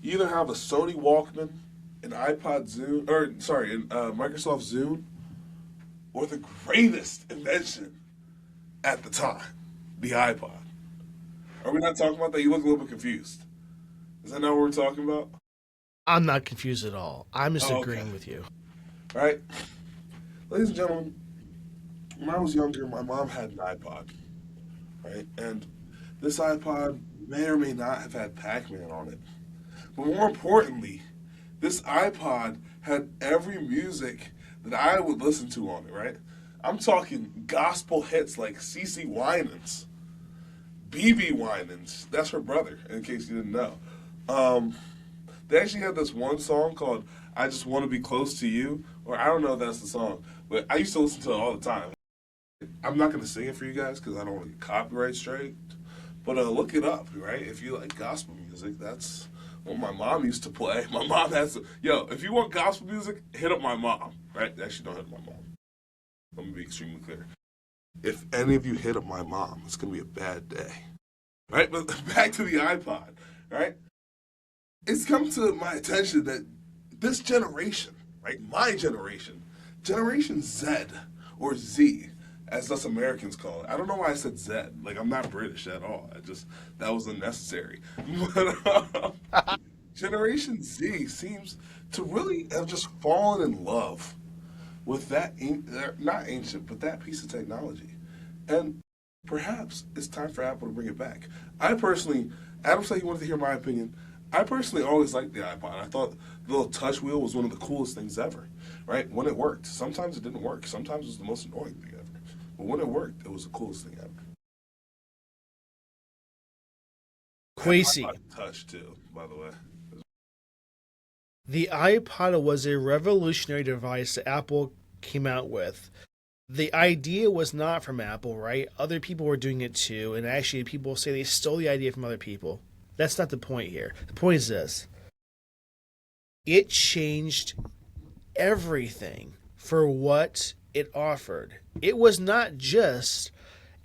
You either have a Sony Walkman, an iPod Zoom, Microsoft Zoom, or the greatest invention at the time, the iPod. Are we not talking about that? You look a little bit confused. Is that not what we're talking about? I'm not confused at all. I'm just Oh, agreeing okay. with you. right? Ladies and gentlemen, when I was younger, my mom had an iPod, right? And this iPod may or may not have had Pac-Man on it. But more importantly, this iPod had every music that I would listen to on it, right? I'm talking gospel hits like CeCe Winans, BB Winans. That's her brother, in case you didn't know. Um, they actually had this one song called I Just Want to Be Close to You, or I don't know if that's the song, but I used to listen to it all the time. I'm not going to sing it for you guys because I don't want to get copyright straight, but look it up, right? If you like gospel music, that's what my mom used to play. My mom has to, yo, if you want gospel music, hit up my mom, right? Actually, don't hit up my mom. Let me be extremely clear. If any of you hit up my mom, it's going to be a bad day, right? But back to the iPod, right? It's come to my attention that this generation, right, my generation, Generation Z, or Z, as us Americans call it. I don't know why I said Z. Like, I'm not British at all. That was unnecessary. But Generation Z seems to really have just fallen in love with that, not ancient, but that piece of technology. And perhaps it's time for Apple to bring it back. I personally, Adam said he wanted to hear my opinion. I personally always liked the iPod. I thought the little touch wheel was one of the coolest things ever, right? When it worked. Sometimes it didn't work. Sometimes it was the most annoying thing ever. But when it worked, it was the coolest thing ever. Quasi. Touch too, by the way. The iPod was a revolutionary device that Apple came out with. The idea was not from Apple, right? Other people were doing it too, and actually people say they stole the idea from other people. That's not the point here. The point is this. It changed everything for what it offered. It was not just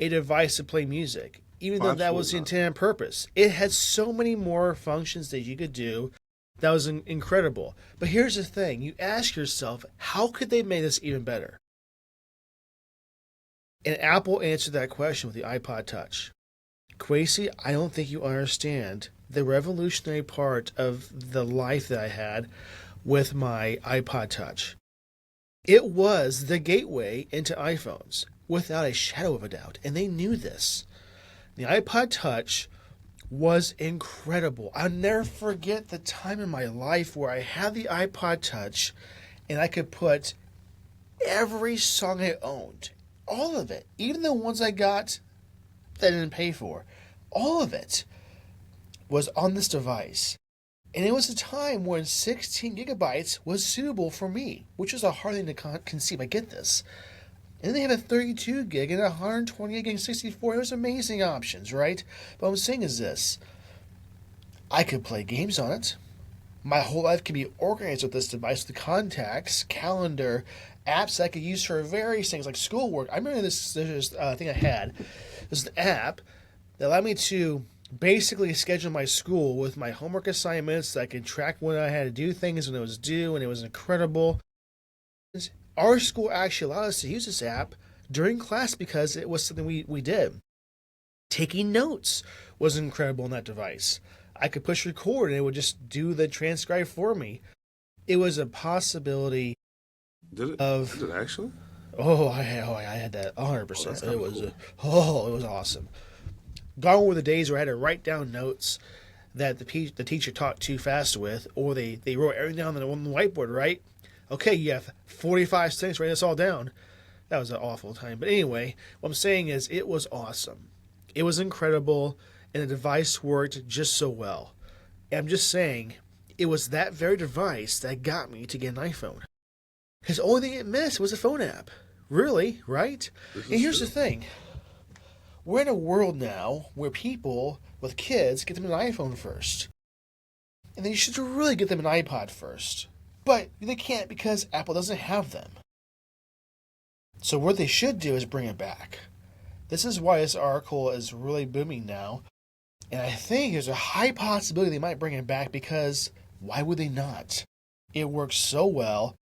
a device to play music, even though that was the intended purpose. It had so many more functions that you could do that was incredible. But here's the thing. You ask yourself, how could they make this even better? And Apple answered that question with the iPod Touch. Quasi, I don't think you understand the revolutionary part of the life that I had with my iPod Touch. It was the gateway into iPhones, without a shadow of a doubt, and they knew this. The iPod Touch was incredible. I'll never forget the time in my life where I had the iPod Touch and I could put every song I owned, all of it, even the ones I got that I didn't pay for, all of it was on this device. And it was a time when 16 gigabytes was suitable for me, which was a hard thing to conceive. I get this. And then they have a 32 gig and a 128 gig and 64. It was amazing options, right? But what I'm saying is this. I could play games on it. My whole life could be organized with this device with contacts, calendar, apps I could use for various things like schoolwork. I remember this thing I had. It was an app that allowed me to basically schedule my school with my homework assignments. So I could track when I had to do things when it was due, and it was incredible. Our school actually allowed us to use this app during class because it was something we did. Taking notes was incredible on that device. I could push record and it would just do the transcribe for me. It was a possibility. Did it actually? Oh, I had that 100%. It was awesome. Gone were the days where I had to write down notes that the teacher taught too fast with, or they wrote everything down on the whiteboard, right? Okay, you have 45 seconds to write this all down. That was an awful time. But anyway, what I'm saying is it was awesome. It was incredible, and the device worked just so well. And I'm just saying, it was that very device that got me to get an iPhone. Because the only thing it missed was a phone app. Really, right? And here's the thing. We're in a world now where people with kids get them an iPhone first. And they should really get them an iPod first. But they can't because Apple doesn't have them. So what they should do is bring it back. This is why this article is really booming now. And I think there's a high possibility they might bring it back because why would they not? It works so well.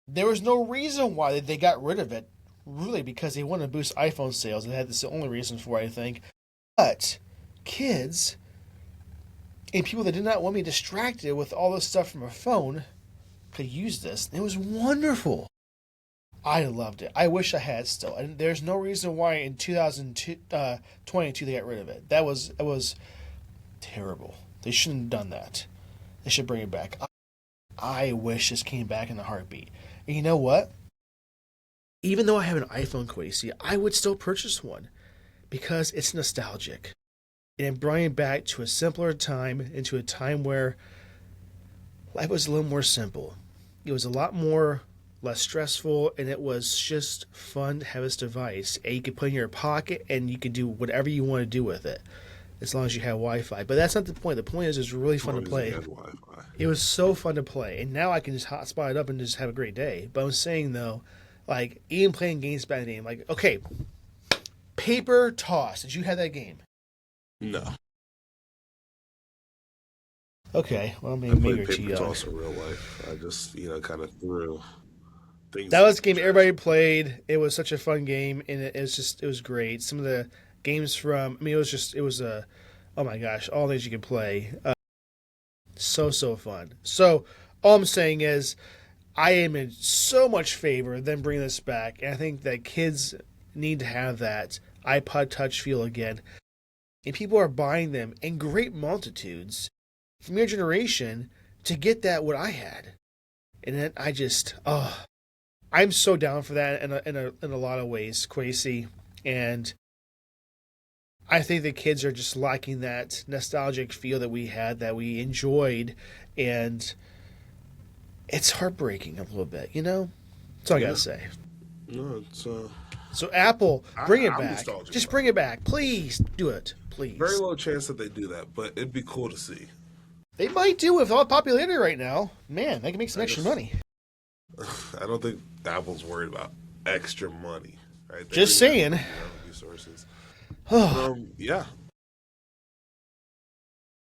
There was no reason why they got rid of it. Really, because they wanted to boost iPhone sales. That's the only reason for it, I think. But kids and people that did not want to be distracted with all this stuff from a phone could use this. It was wonderful. I loved it. I wish I had still. And there's no reason why in 2022 they got rid of it. It was terrible. They shouldn't have done that. They should bring it back. I wish this came back in a heartbeat. And you know what? Even though I have an iPhone, Quasi, I would still purchase one because it's nostalgic. And bringing it back to a simpler time, into a time where life was a little more simple. It was a lot more less stressful, and it was just fun to have this device. And you could put it in your pocket, and you could do whatever you want to do with it, as long as you have Wi-Fi. But that's not the point. The point is it's really fun to play. It was so fun to play, and now I can just hotspot it up and just have a great day. But I'm saying, though, like, even playing games back in the day, like, okay, Paper Toss. Did you have that game? No. Okay, well, I maybe played you're too Paper young. Toss in real life. I just, kind of threw things. That was a game everybody played. It was such a fun game, and it was great. Some of the games from, it was oh my gosh, all things you could play. So fun. So all I'm saying is, I am in so much favor of them bringing this back, and I think that kids need to have that iPod Touch feel again. And people are buying them in great multitudes from your generation to get that what I had. And then I'm so down for that in a lot of ways, Quasi. And I think the kids are just lacking that nostalgic feel that we had, that we enjoyed, and it's heartbreaking a little bit, That's all I gotta say. No, it's So Apple, bring it I'm back. nostalgic Just about bring it back, please. Do it, please. very low chance that they do that, but it'd be cool to see. They might do with all the popularity right now. Man, they can make some extra money. I don't think Apple's worried about extra money, right? Just saying. Resources. Yeah.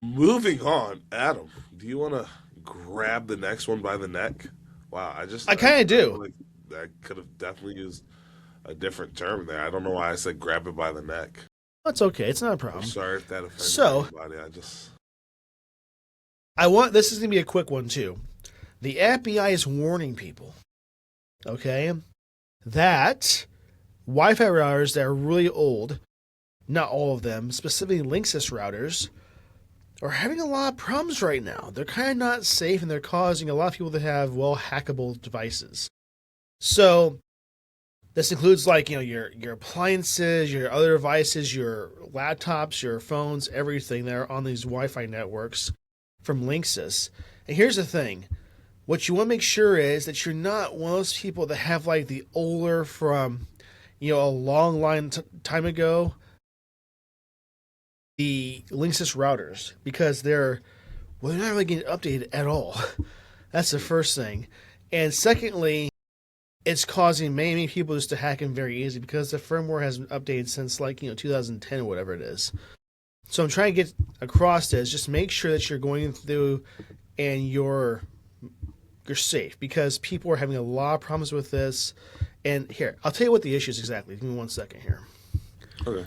Moving on, Adam, do you want to grab the next one by the neck? Wow, I kind of do. Like, I could have definitely used a different term there. I don't know why I said grab it by the neck. That's okay. It's not a problem. I'm sorry if that offended anybody. This is going to be a quick one, too. The FBI is warning people, okay, that Wi-Fi routers that are really old, not all of them, specifically Linksys routers, are having a lot of problems right now. They're kind of not safe, and they're causing a lot of people to have, hackable devices. So this includes, your appliances, your other devices, your laptops, your phones, everything that are on these Wi-Fi networks from Linksys. And here's the thing. What you want to make sure is that you're not one of those people that have, the older from, a long time ago, the Linksys routers, because they're not really getting updated at all. That's the first thing. And secondly, it's causing many people just to hack them very easy because the firmware hasn't updated since 2010 or whatever it is. So I'm trying to get across this. Just make sure that you're going through and you're safe, because people are having a lot of problems with this. And here, I'll tell you what the issue is exactly. Give me 1 second here. Okay.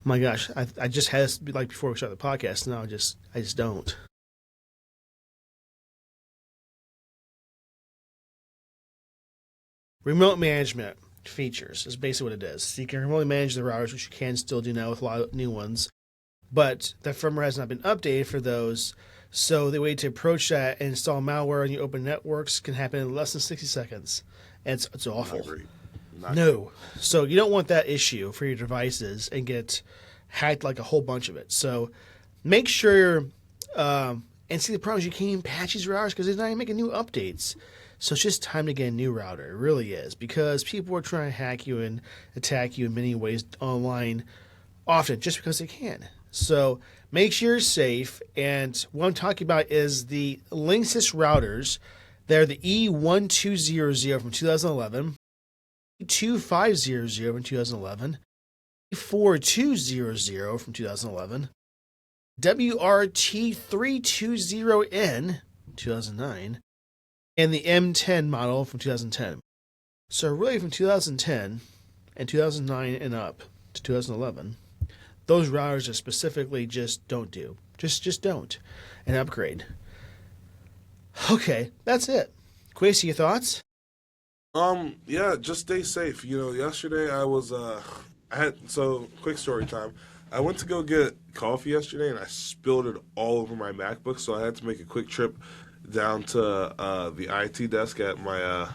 My gosh, I just had this before we start the podcast. Now I just don't. Remote management features is basically what it is. So you can remotely manage the routers, which you can still do now with a lot of new ones. But the firmware has not been updated for those. So the way to approach that and install malware on your open networks can happen in less than 60 seconds. And it's awful. No. So you don't want that issue for your devices and get hacked like a whole bunch of it. So make sure, and see, the problem is you can't even patch these routers because they're not even making new updates. So it's just time to get a new router. It really is, because people are trying to hack you and attack you in many ways online often just because they can. So make sure you're safe. And what I'm talking about is the Linksys routers. They're the E1200 from 2011, E2500 from 2011, E4200 from 2011, WRT320N 2009, and the M10 model from 2010. So really from 2010 and 2009 and up to 2011, those routers are specifically just don't do. Just don't, and upgrade. Okay, that's it. Quasi, your thoughts? Yeah, just stay safe. Yesterday quick story time. I went to go get coffee yesterday and I spilled it all over my MacBook, so I had to make a quick trip down to the IT desk at my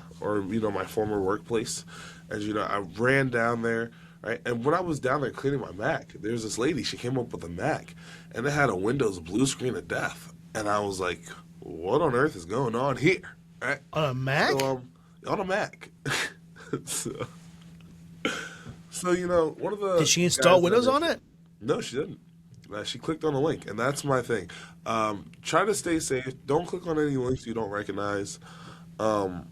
former workplace. And I ran down there, right? And when I was down there cleaning my Mac, there was this lady, she came up with a Mac and it had a Windows blue screen of death. And I was like, what on earth is going on here? Right? On a Mac? So, on a Mac. so, one of the Did she install Windows on it? No, she didn't. She clicked on a link, and that's my thing. Try to stay safe. Don't click on any links you don't recognize. Like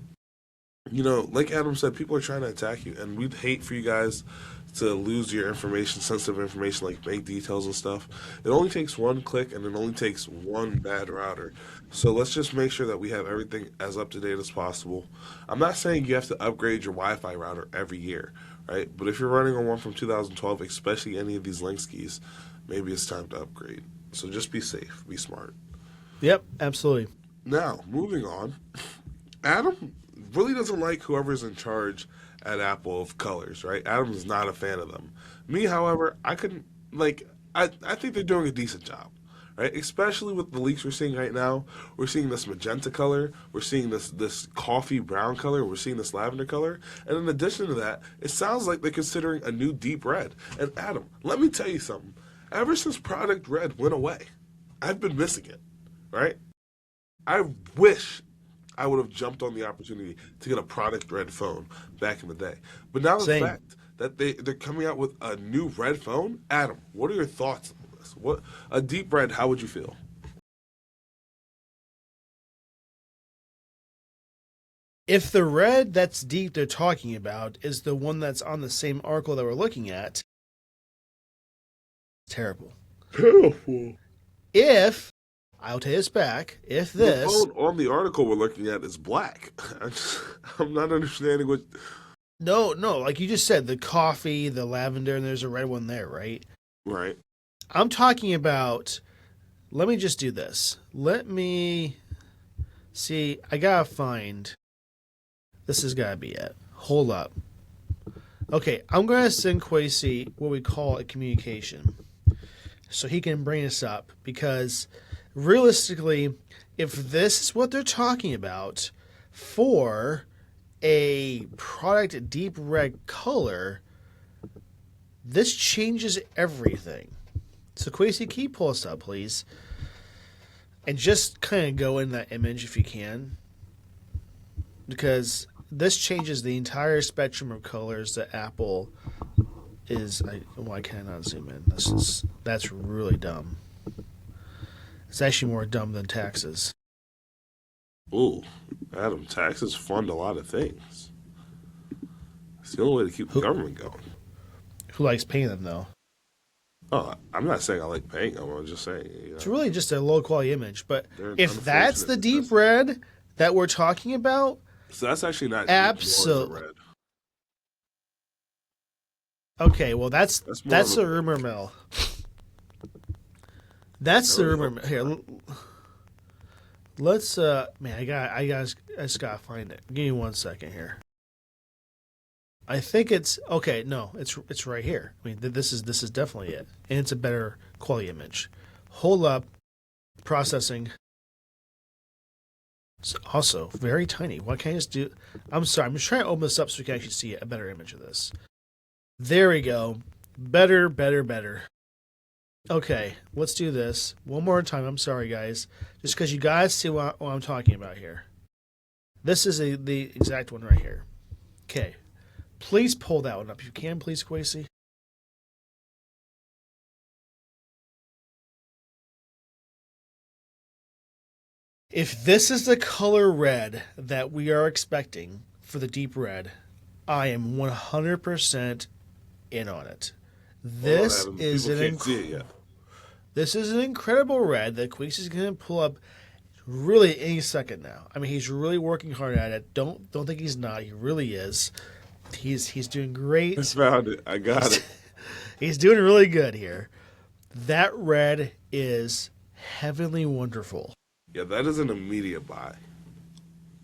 Adam said, people are trying to attack you, and we'd hate for you guys to lose your information, sensitive information like bank details and stuff. It only takes one click, and it only takes one bad router. So let's just make sure that we have everything as up to date as possible. I'm not saying you have to upgrade your Wi-Fi router every year, right? But if you're running on one from 2012, especially any of these link skis, maybe it's time to upgrade. So just be safe, be smart. Yep, absolutely. Now, moving on. Adam really doesn't like whoever's in charge at Apple of colors, right? Adam is not a fan of them. Me, however, I couldn't, I think they're doing a decent job, right? Especially with the leaks we're seeing right now. We're seeing this magenta color. We're seeing this coffee brown color. We're seeing this lavender color. And in addition to that, it sounds like they're considering a new deep red. And Adam, let me tell you something. Ever since Product Red went away, I've been missing it, right? I wish I would have jumped on the opportunity to get a Product Red phone back in the day. But now the fact that they're coming out with a new red phone, Adam, what are your thoughts on this? What a deep red, how would you feel? If the red that's deep they're talking about is the one that's on the same article that we're looking at, terrible. Terrible. If, I'll take this back, if this... The phone on the article we're looking at is black. I'm not understanding what... No, like you just said, the coffee, the lavender, and there's a red one there, right? Right. I'm talking about... Let me just do this. Let me... See, I gotta find... This has gotta be it. Hold up. Okay, I'm gonna send Quasi what we call a communication, so he can bring us up, because realistically, if this is what they're talking about for a product deep red color, this changes everything. So Quasi, can you pull us up, please? And just kind of go in that image if you can, because this changes the entire spectrum of colors that Apple is... I cannot zoom in. That's really dumb. It's actually more dumb than taxes. Ooh, Adam, taxes fund a lot of things. It's the only way to keep the government going. Who likes paying them, though? Oh, I'm not saying I like paying them. I'm just saying... It's really just a low-quality image. But if that's the deep red that we're talking about... So that's actually not absolutely red. Okay, well that's the rumor mill. That's the rumor mill. Here, let's man, I just gotta find it. Give me 1 second here. I think it's okay. No, it's right here. I mean, this is definitely it, and it's a better quality image. Hold up, processing. It's also very tiny. Why can't I just do... I'm sorry. I'm just trying to open this up so we can actually see a better image of this. There we go. Better. Okay, let's do this one more time. I'm sorry, guys. Just because you guys see what I'm talking about here. This is the exact one right here. Okay. Please pull that one up. If you can, please, Quasi. If this is the color red that we are expecting for the deep red, I am 100% in on it. This is an incredible red that Quasi is going to pull up really any second now. I mean, he's really working hard at it. Don't think he's not. He really is. He's doing great. I found it. I got it. He's doing really good here. That red is heavenly wonderful. Yeah, that is an immediate buy.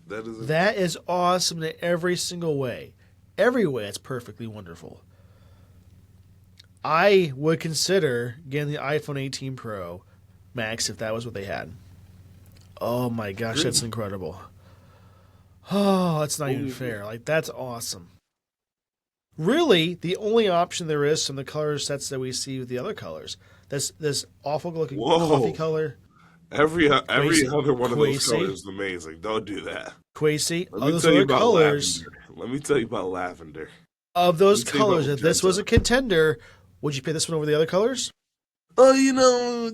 That is awesome in every single way. Every way, it's perfectly wonderful. I would consider getting the iPhone 18 Pro Max if that was what they had. Oh my gosh, that's incredible. Oh, that's not even fair. Like, that's awesome. Really, the only option there is from the color sets that we see with the other colors. This awful looking coffee color. Every Quasi. other one of those Quasi. colors is amazing. Don't do that. Quasi. Let Of me those tell you other about colors. lavender. Let me tell you about lavender. Of those Let me tell you colors, about if this was a magenta. contender, would you pick this one over the other colors? Oh, you know,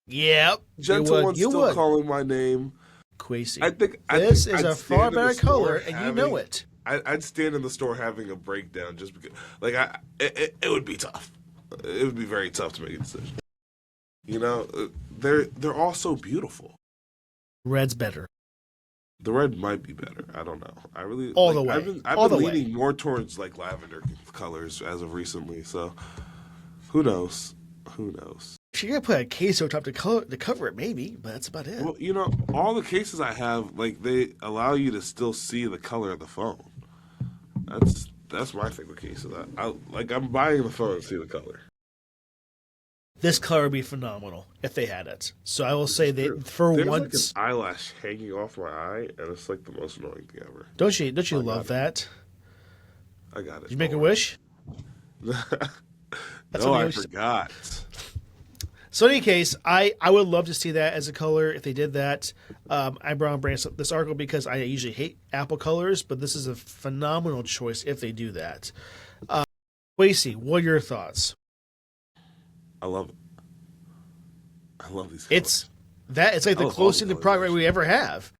Yep. Gentle One's You still would. calling my name. Quasi. This is a far better color, and you know it. I'd stand in the store having a breakdown just because, like, it would be tough. It would be very tough to make a decision. You know, they're all so beautiful. Red's better. The red might be better. I don't know. I really All the way. I've All been the way. leaning more towards like lavender colors as of recently. So who knows? Who knows? If you're gonna put a case over top to cover it, maybe, but that's about it. Well, you know, all the cases I have, like, they allow you to still see the color of the phone. That's my thing with cases. I'm buying the phone to see the color. This color would be phenomenal if they had it. So I will say that for There's once, like an eyelash hanging off my eye, and it's like the most annoying thing ever. don't you love that? I got it. Did you make a wish? No, what I you said. forgot. So in any case, I would love to see that as a color if they did that. I brought up this article because I usually hate Apple colors, but this is a phenomenal choice if they do that. Quasi, what are your thoughts? I love it. I love these colors. It's like the closest to Product Red we ever have.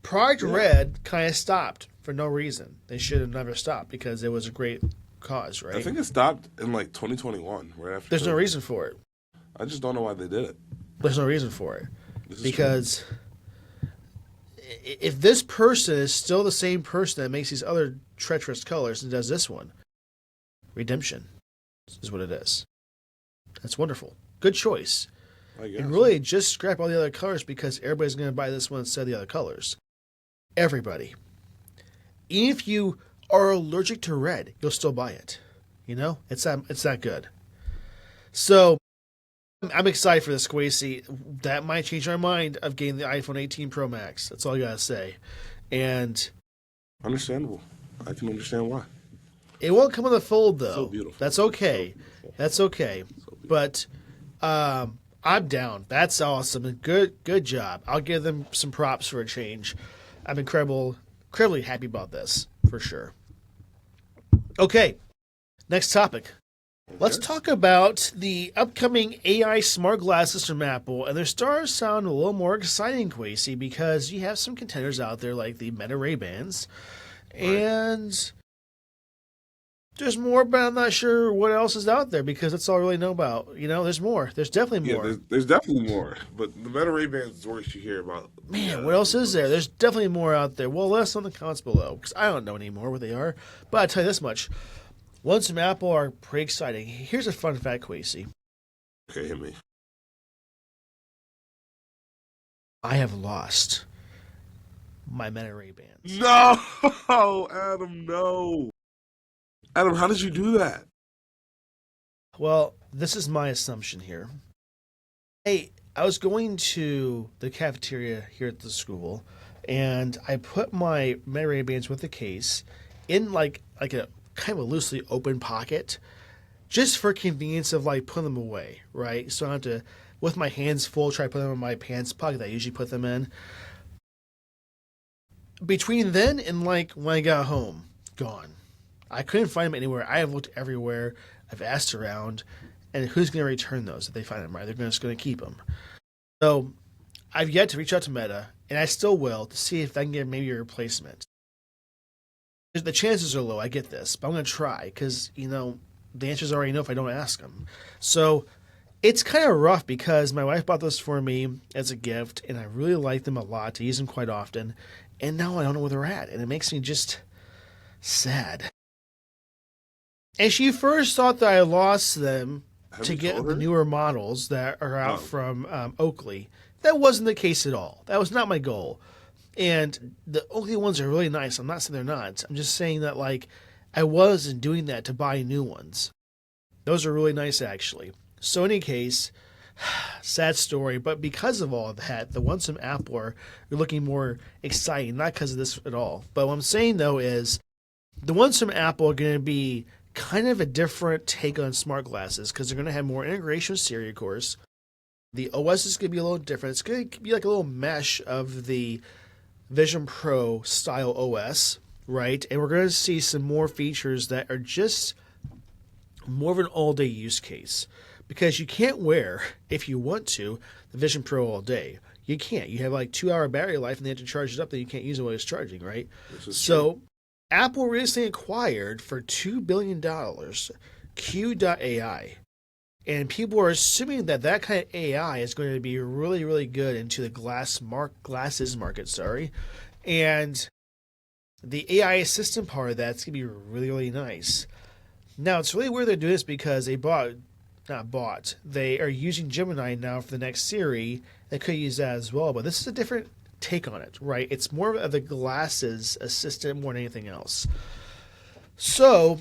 Product Red kind of stopped for no reason. They should have never stopped because it was a great cause, right? I think it stopped in like 2021, right after. There's no reason for it. I just don't know why they did it. There's no reason for it. Because if this person is still the same person that makes these other treacherous colors and does this one, redemption is what it is. That's wonderful. Good choice. I guess. And really, just scrap all the other colors because everybody's going to buy this one instead of the other colors. Everybody. Even if you are allergic to red, you'll still buy it. You know? It's that good. So, I'm excited for this, Quasi. That might change my mind of getting the iPhone 18 Pro Max. That's all I got to say. And Understandable. I can understand why. it won't come in the fold, though. So beautiful. That's okay. That's okay. But I'm down. That's awesome. Good job. I'll give them some props for a change. I'm incredibly happy about this, for sure. Okay, next topic. Let's talk about the upcoming AI smart glasses from Apple, and they're starting to sound a little more exciting, Quasi, because you have some contenders out there like the Meta Ray-Bans, and there's more, but I'm not sure what else is out there because that's all I really know about. You know, there's more. There's definitely more. Yeah, there's definitely more. But the Meta Ray-Bans is what you hear about. Man, what else is there? There's definitely more out there. Well, let us know in the comments below because I don't know anymore what they are. But I'll tell you this much. Ones from Apple are pretty exciting. Here's a fun fact, Quasi. Okay, hit me. I have lost my Meta Ray-Bans. No, Adam, no. Adam, how did you do that? Well, this is my assumption here. Hey, I was going to the cafeteria here at the school, and I put my Meta Ray-Bans with the case in like a kind of a loosely open pocket, just for convenience of like putting them away, right? So I don't have to, with my hands full, try to put them in my pants pocket that I usually put them in. Between then and like when I got home, gone. I couldn't find them anywhere. I have looked everywhere. I've asked around, and who's going to return those if they find them, right? They're just going to keep them. So I've yet to reach out to Meta, and I still will, to see if I can get maybe a replacement. The chances are low, I get this, but I'm going to try because, you know, the answers I already know if I don't ask them. So it's kind of rough because my wife bought those for me as a gift, and I really like them a lot. I use them quite often, and now I don't know where they're at, and it makes me just sad. And she first thought that I lost them Have to you told get the her? newer models that are out Oh, from Oakley. That wasn't the case at all. That was not my goal. And the Oakley ones are really nice. I'm not saying they're not. I'm just saying that like I wasn't doing that to buy new ones. Those are really nice actually. So in any case, sad story, but because of all of that, the ones from Apple are looking more exciting, not because of this at all. But what I'm saying though is the ones from Apple are going to be kind of a different take on smart glasses because they're going to have more integration with Siri, of course. The OS is going to be a little different. It's going to be like a little mesh of the Vision Pro style OS, right? And we're going to see some more features that are just more of an all day use case because you can't wear, if you want to, the Vision Pro all day. You can't. You have like 2 hour battery life and they have to charge it up, then you can't use it while it's charging, right? this is true. So Apple recently acquired for $2 billion Q.AI. And people are assuming that that kind of AI is going to be really, really good into the glasses market, sorry. And the AI assistant part of that's going to be really, really nice. Now, it's really weird they're doing this because they are using Gemini now for the next Siri. They could use that as well, but this is a different take on it, right? It's more of the glasses assistant more than anything else. So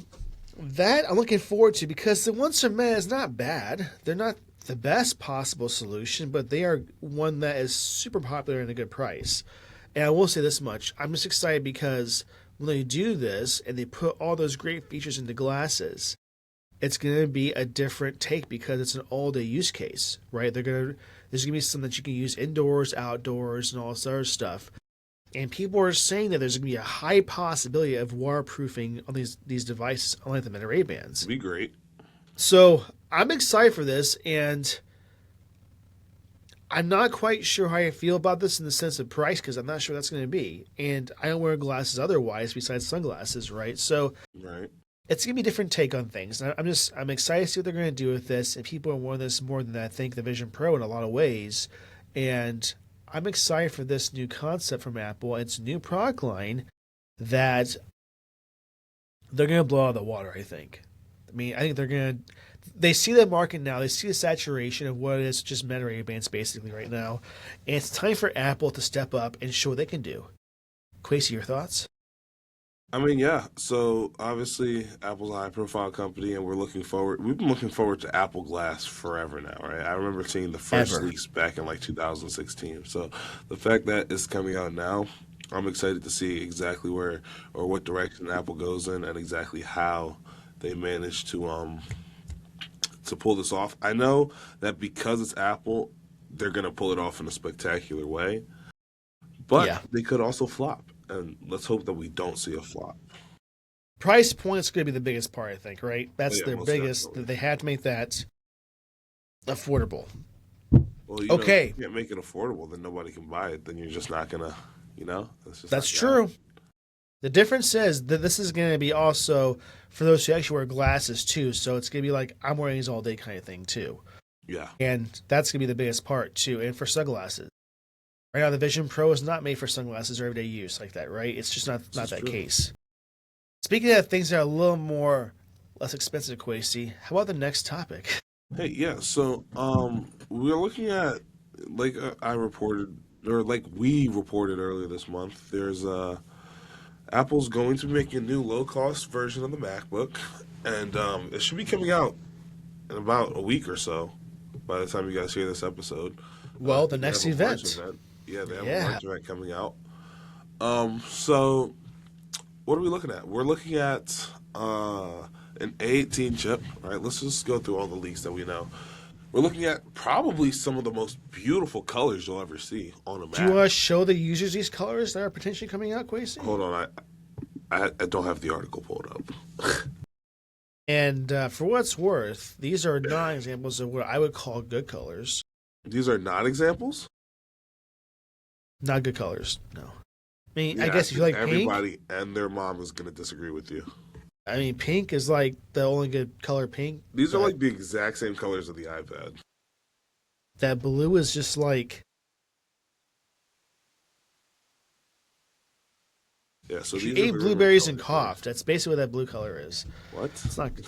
that I'm looking forward to because the ones from Meta is not bad. They're not the best possible solution, but they are one that is super popular and a good price. And I will say this much. I'm just excited because when they do this and they put all those great features into glasses, it's going to be a different take because it's an all-day use case, right? There's going to be something that you can use indoors, outdoors, and all this other stuff. And people are saying that there's going to be a high possibility of waterproofing on these devices, unlike the Meta Ray Bans. Be great. So I'm excited for this, and I'm not quite sure how I feel about this in the sense of price because I'm not sure what that's going to be. And I don't wear glasses otherwise besides sunglasses, right? So Right. it's going to be a different take on things. And I'm excited to see what they're going to do with this. And people are wanting this more than I think the Vision Pro in a lot of ways. And I'm excited for this new concept from Apple. It's a new product line that they're going to blow out of the water, I think. I mean, I think they see the market now. They see the saturation of what it is, just Meta Ray Bans basically right now. And it's time for Apple to step up and show what they can do. Quasi, your thoughts? I mean, yeah. So obviously, Apple's a high-profile company, and we've been looking forward to Apple Glass forever now, right? I remember seeing the first Ever. leaks back in like 2016. So the fact that it's coming out now, I'm excited to see exactly where or what direction Apple goes in, and exactly how they manage to pull this off. I know that because it's Apple, they're gonna pull it off in a spectacular way, but Yeah. they could also flop. And let's hope that we don't see a flop. Price point's going to be the biggest part, I think, right? Oh, That's yeah, their most biggest. definitely. They had to make that affordable. Well, if Okay, you can't make it affordable, then nobody can buy it. Then you're just not gonna, that's just not that's gonna happen. true. The difference is that this is going to be also for those who actually wear glasses too. So it's going to be like I'm wearing these all day kind of thing too. Yeah, And that's going to be the biggest part too. And for sunglasses. Right now, the Vision Pro is not made for sunglasses or everyday use like that, right? It's just not this is that true. case. Speaking of things that are a little more less expensive, Quasi, how about the next topic? Hey, yeah. So, we're looking at like I reported or like we reported earlier this month. There's Apple's going to be making a new low-cost version of the MacBook, and it should be coming out in about a week or so. By the time you guys hear this episode, Well, the they next have a March event. event. Yeah, they have a Yeah. March event coming out. So what are we looking at? We're looking at an A18 chip, right? Let's just go through all the leaks that we know. We're looking at probably some of the most beautiful colors you'll ever see on a Do you Mac. want to show the users these colors that are potentially coming out, Quasi? Hold on, I don't have the article pulled up. And for what it's worth, these are not examples of what I would call good colors. These are not examples. Not good colors, no. I mean, Yeah, I guess if you like pink, everybody and their mom is going to disagree with you. I mean, pink is like the only good color pink. These are but like the exact same colors of the iPad. that blue is just like Yeah, so if you these are ate the blueberries and original colors. coughed. That's basically what that blue color is. What? It's not good.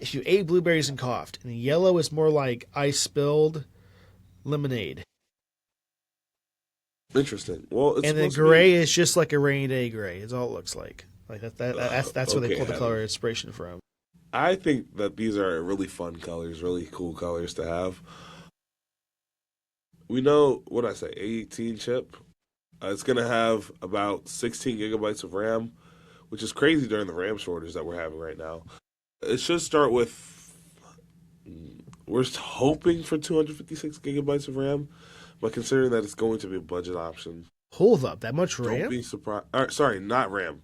if you ate blueberries and coughed, and yellow is more like ice spilled lemonade, Interesting. Well, it's and then supposed to be gray is just like a rainy day gray. Is all it looks like. Like that's where they okay, pull the color Adam. inspiration from. I think that these are really fun colors, really cool colors to have. We know what I say, 18 chip. It's gonna have about 16 gigabytes of RAM, which is crazy during the RAM shortage that we're having right now. It should start with. We're hoping for 256 gigabytes of RAM, but considering that it's going to be a budget option, Hold up, that much don't RAM? be surprised. Sorry, not RAM.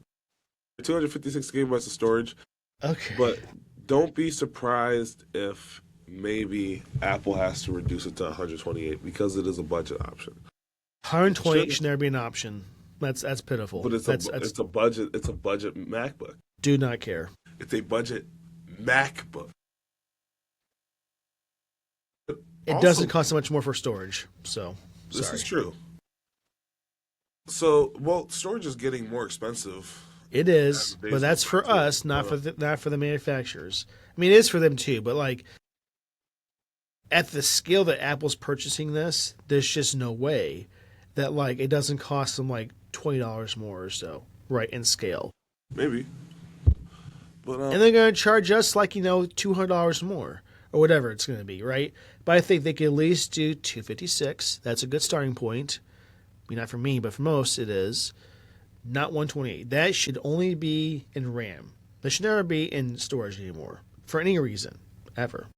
256 gigabytes of storage, Okay. but don't be surprised if maybe Apple has to reduce it to 128 because it is a budget option. 128 should never be an option. That's pitiful. But That's it's a budget MacBook. do not care. It's a budget MacBook. It Also, doesn't cost so much more for storage. So this sorry. is true. So, well, storage is getting more expensive. It is, days but that's go for by, too. us, not for the manufacturers. I mean, it is for them too, but like at the scale that Apple's purchasing this, there's just no way that like it doesn't cost them like $20 more or so, right? In scale, Maybe. But and they're going to charge us like $200 more or whatever it's going to be, right? But I think they could at least do 256. That's a good starting point. I mean, not for me, but for most, it is. Not 128. That should only be in RAM. That should never be in storage anymore for any reason, ever.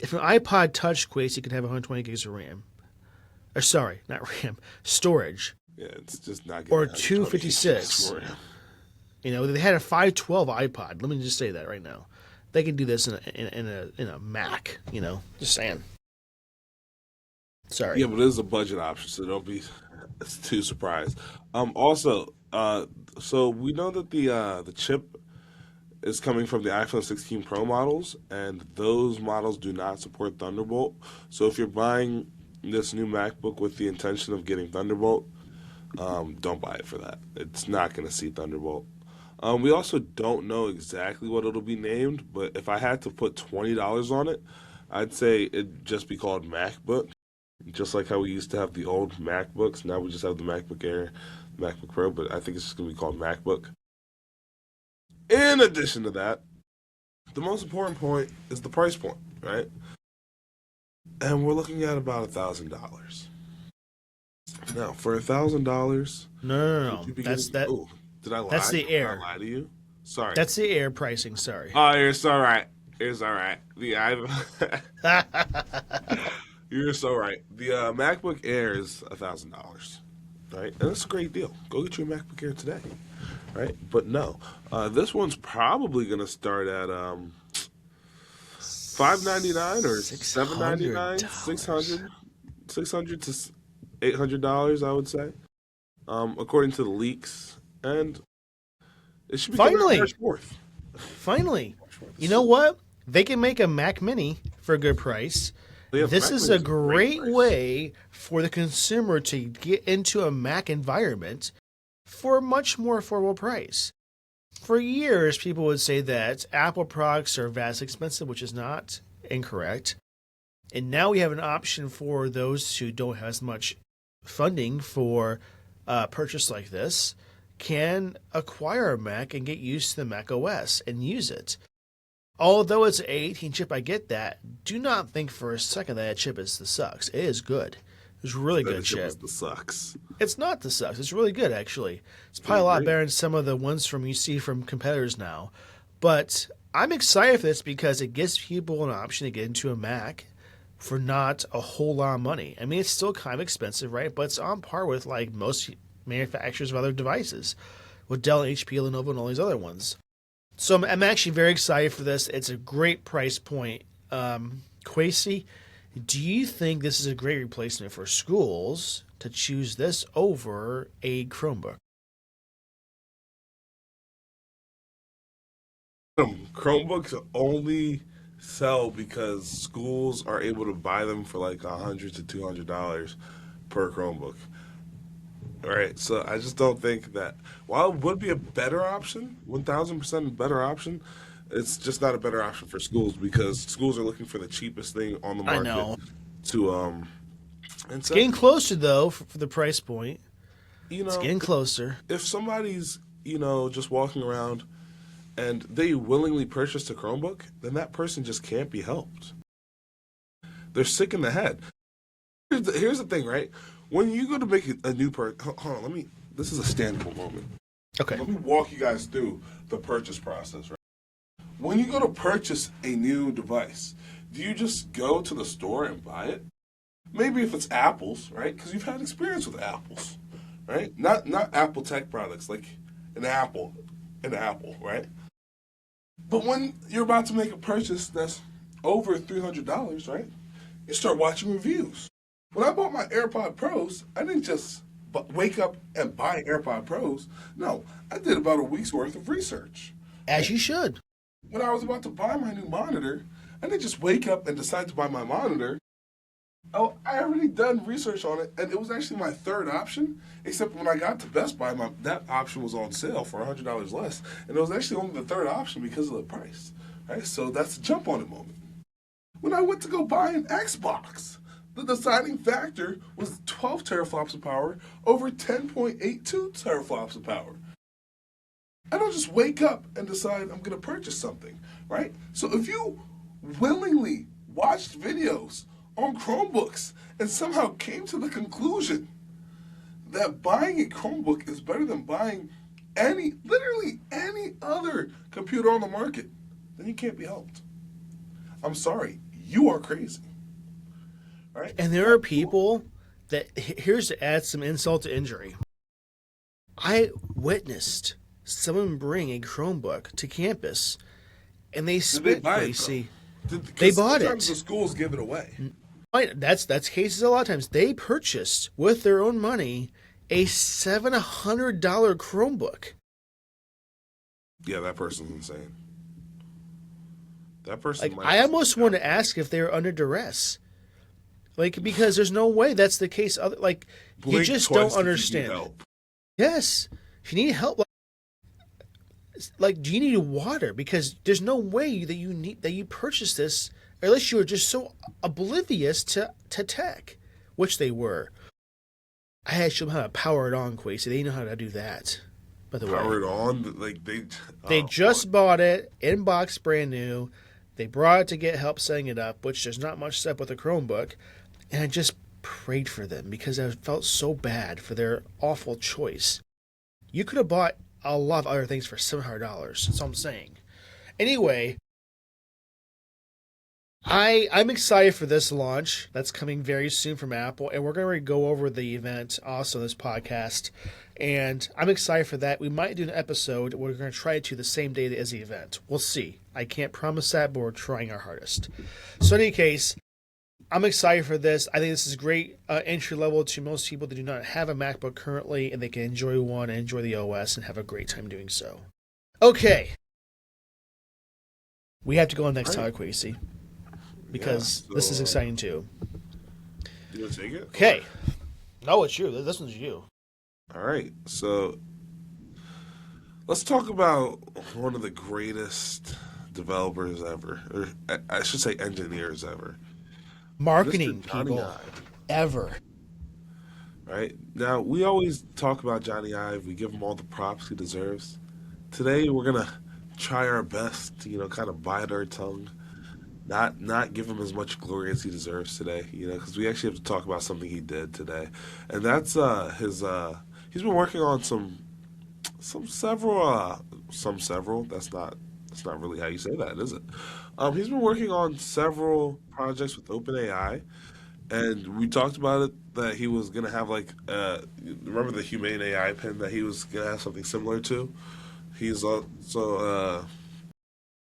If an iPod Touch Quasey could have 120 gigs of RAM, or sorry, not RAM, storage, yeah, it's just not or getting 256. They had a 512 iPod. Let me just say that right now. They can do this in a Mac. Just saying. Sorry. Yeah, but it is a budget option, so don't be too surprised. Also, so we know that the chip is coming from the iPhone 16 Pro models, and those models do not support Thunderbolt. So if you're buying this new MacBook with the intention of getting Thunderbolt, don't buy it for that. It's not going to see Thunderbolt. We also don't know exactly what it'll be named, but if I had to put $20 on it, I'd say it'd just be called MacBook. Just like how we used to have the old MacBooks, now we just have the MacBook Air, MacBook Pro, but I think it's just going to be called MacBook. In addition to that, the most important point is the price point, right? And we're looking at about $1,000. Now, for $1,000, No. would you be That's getting- that. Oh, did I lie? That's the Did Air. I lie to you? Sorry. That's the Air pricing. Sorry. Oh, it's all right. It's all right. You're so right. The MacBook Air is $1,000, right? And that's a great deal. Go get your MacBook Air today, right? But no, this one's probably going to start at $599 or $799, $600 to $800, I would say, according to the leaks, and it should be coming out Finally. March 4th. Finally, you know what? They can make a Mac Mini for a good price. Yeah, the This Mac is Mini a great price. way for the consumer to get into a Mac environment for a much more affordable price. For years, people would say that Apple products are vastly expensive, which is not incorrect. And now we have an option for those who don't have as much funding for a purchase like this can acquire a Mac and get used to the Mac OS and use it. Although it's an 18 chip, I get that. Do not think for a second that chip is the sucks. It is good. It's really That good chip chip. is the sucks. It's not the sucks. It's really good, actually. It's probably a lot better than some of the ones from you see from competitors now. But I'm excited for this because it gives people an option to get into a Mac for not a whole lot of money. I mean, it's still kind of expensive, right? But it's on par with like most manufacturers of other devices, with Dell, HP, Lenovo, and all these other ones. So I'm actually very excited for this. It's a great price point. Quasey, do you think this is a great replacement for schools to choose this over a Chromebook? Chromebooks only sell because schools are able to buy them for like $100 to $200 per Chromebook. All right, so I just don't think that while it would be a better option, 1,000% better option, It's just not a better option for schools because schools are looking for the cheapest thing on the I market know. to It's getting incentivize. closer though for the price point. You It's know, getting closer. if somebody's just walking around and they willingly purchased a Chromebook, then that person just can't be helped. They're sick in the head. Here's the thing, right? When you go to make a new hold on, let me. This is a standable moment. Okay. Let me walk you guys through the purchase process, right? When you go to purchase a new device, do you just go to the store and buy it? Maybe if it's apples, right? Because you've had experience with apples, right? Not Apple tech products like an apple, right? But when you're about to make a purchase that's over $300, right? You start watching reviews. When I bought my AirPod Pros, I didn't just wake up and buy AirPod Pros. No, I did about a week's worth of research. As you should. When I was about to buy my new monitor, I didn't just wake up and decide to buy my monitor. Oh, I already done research on it, and it was actually my third option. Except when I got to Best Buy, that option was on sale for $100 less, and it was actually only the third option because of the price. Right, so that's a jump on it moment. When I went to go buy an Xbox, the deciding factor was 12 teraflops of power over 10.82 teraflops of power. I don't just wake up and decide I'm going to purchase something, right? So if you willingly watched videos on Chromebooks and somehow came to the conclusion that buying a Chromebook is better than buying literally any other computer on the market, then you can't be helped. I'm sorry, you are crazy. All right? And there are people that, here's to add some insult to injury. I witnessed someone bring a Chromebook to campus, and they spent, buy it, Gracie. though? They bought Sometimes it. the schools give it away. That's cases a lot of times. They purchased with their own money a $700 Chromebook. Yeah, that person's insane. That person Like, might. I almost want to ask if they were under duress. Like, because there's no way that's the case. Like, you Blink just twice don't if you need understand. help. Yes. If you need help, like, do you need water? Because there's no way that you purchase this unless you are just so oblivious to tech, which they were. I had to show them how to power it on, Quasi. They know how to do that. By the way, Power it on, like they. they Oh, just bought it in box, brand new. They brought it to get help setting it up, which there's not much set up with a Chromebook, and I just prayed for them because I felt so bad for their awful choice. You could have bought a lot of other things for $700. That's all I'm saying. Anyway, I'm excited for this launch that's coming very soon from Apple, and we're going to go over the event also in this podcast. And I'm excited for that. We might do an episode. We're going to try to the same day as the event. We'll see. I can't promise that, but we're trying our hardest. So in any case, I'm excited for this. I think this is great entry level to most people that do not have a MacBook currently, and they can enjoy one and enjoy the OS and have a great time doing so. Okay. We have to go on next topic, Quasi, because this is exciting too. You want to take it? Okay. No, it's you. This one's you. All right. So let's talk about one of the greatest developers ever, or I should say engineers ever. Marketing Mr. Johnny people Ive. ever. Right? Now, we always talk about Johnny Ive. We give him all the props he deserves. Today, we're going to try our best to, kind of bite our tongue. Not give him as much glory as he deserves today, because we actually have to talk about something he did today. And that's he's been working on several, that's not really how you say that, is it? He's been working on several projects with OpenAI, and we talked about it that he was gonna have remember the Humane AI pen that he was gonna have something similar to. He's also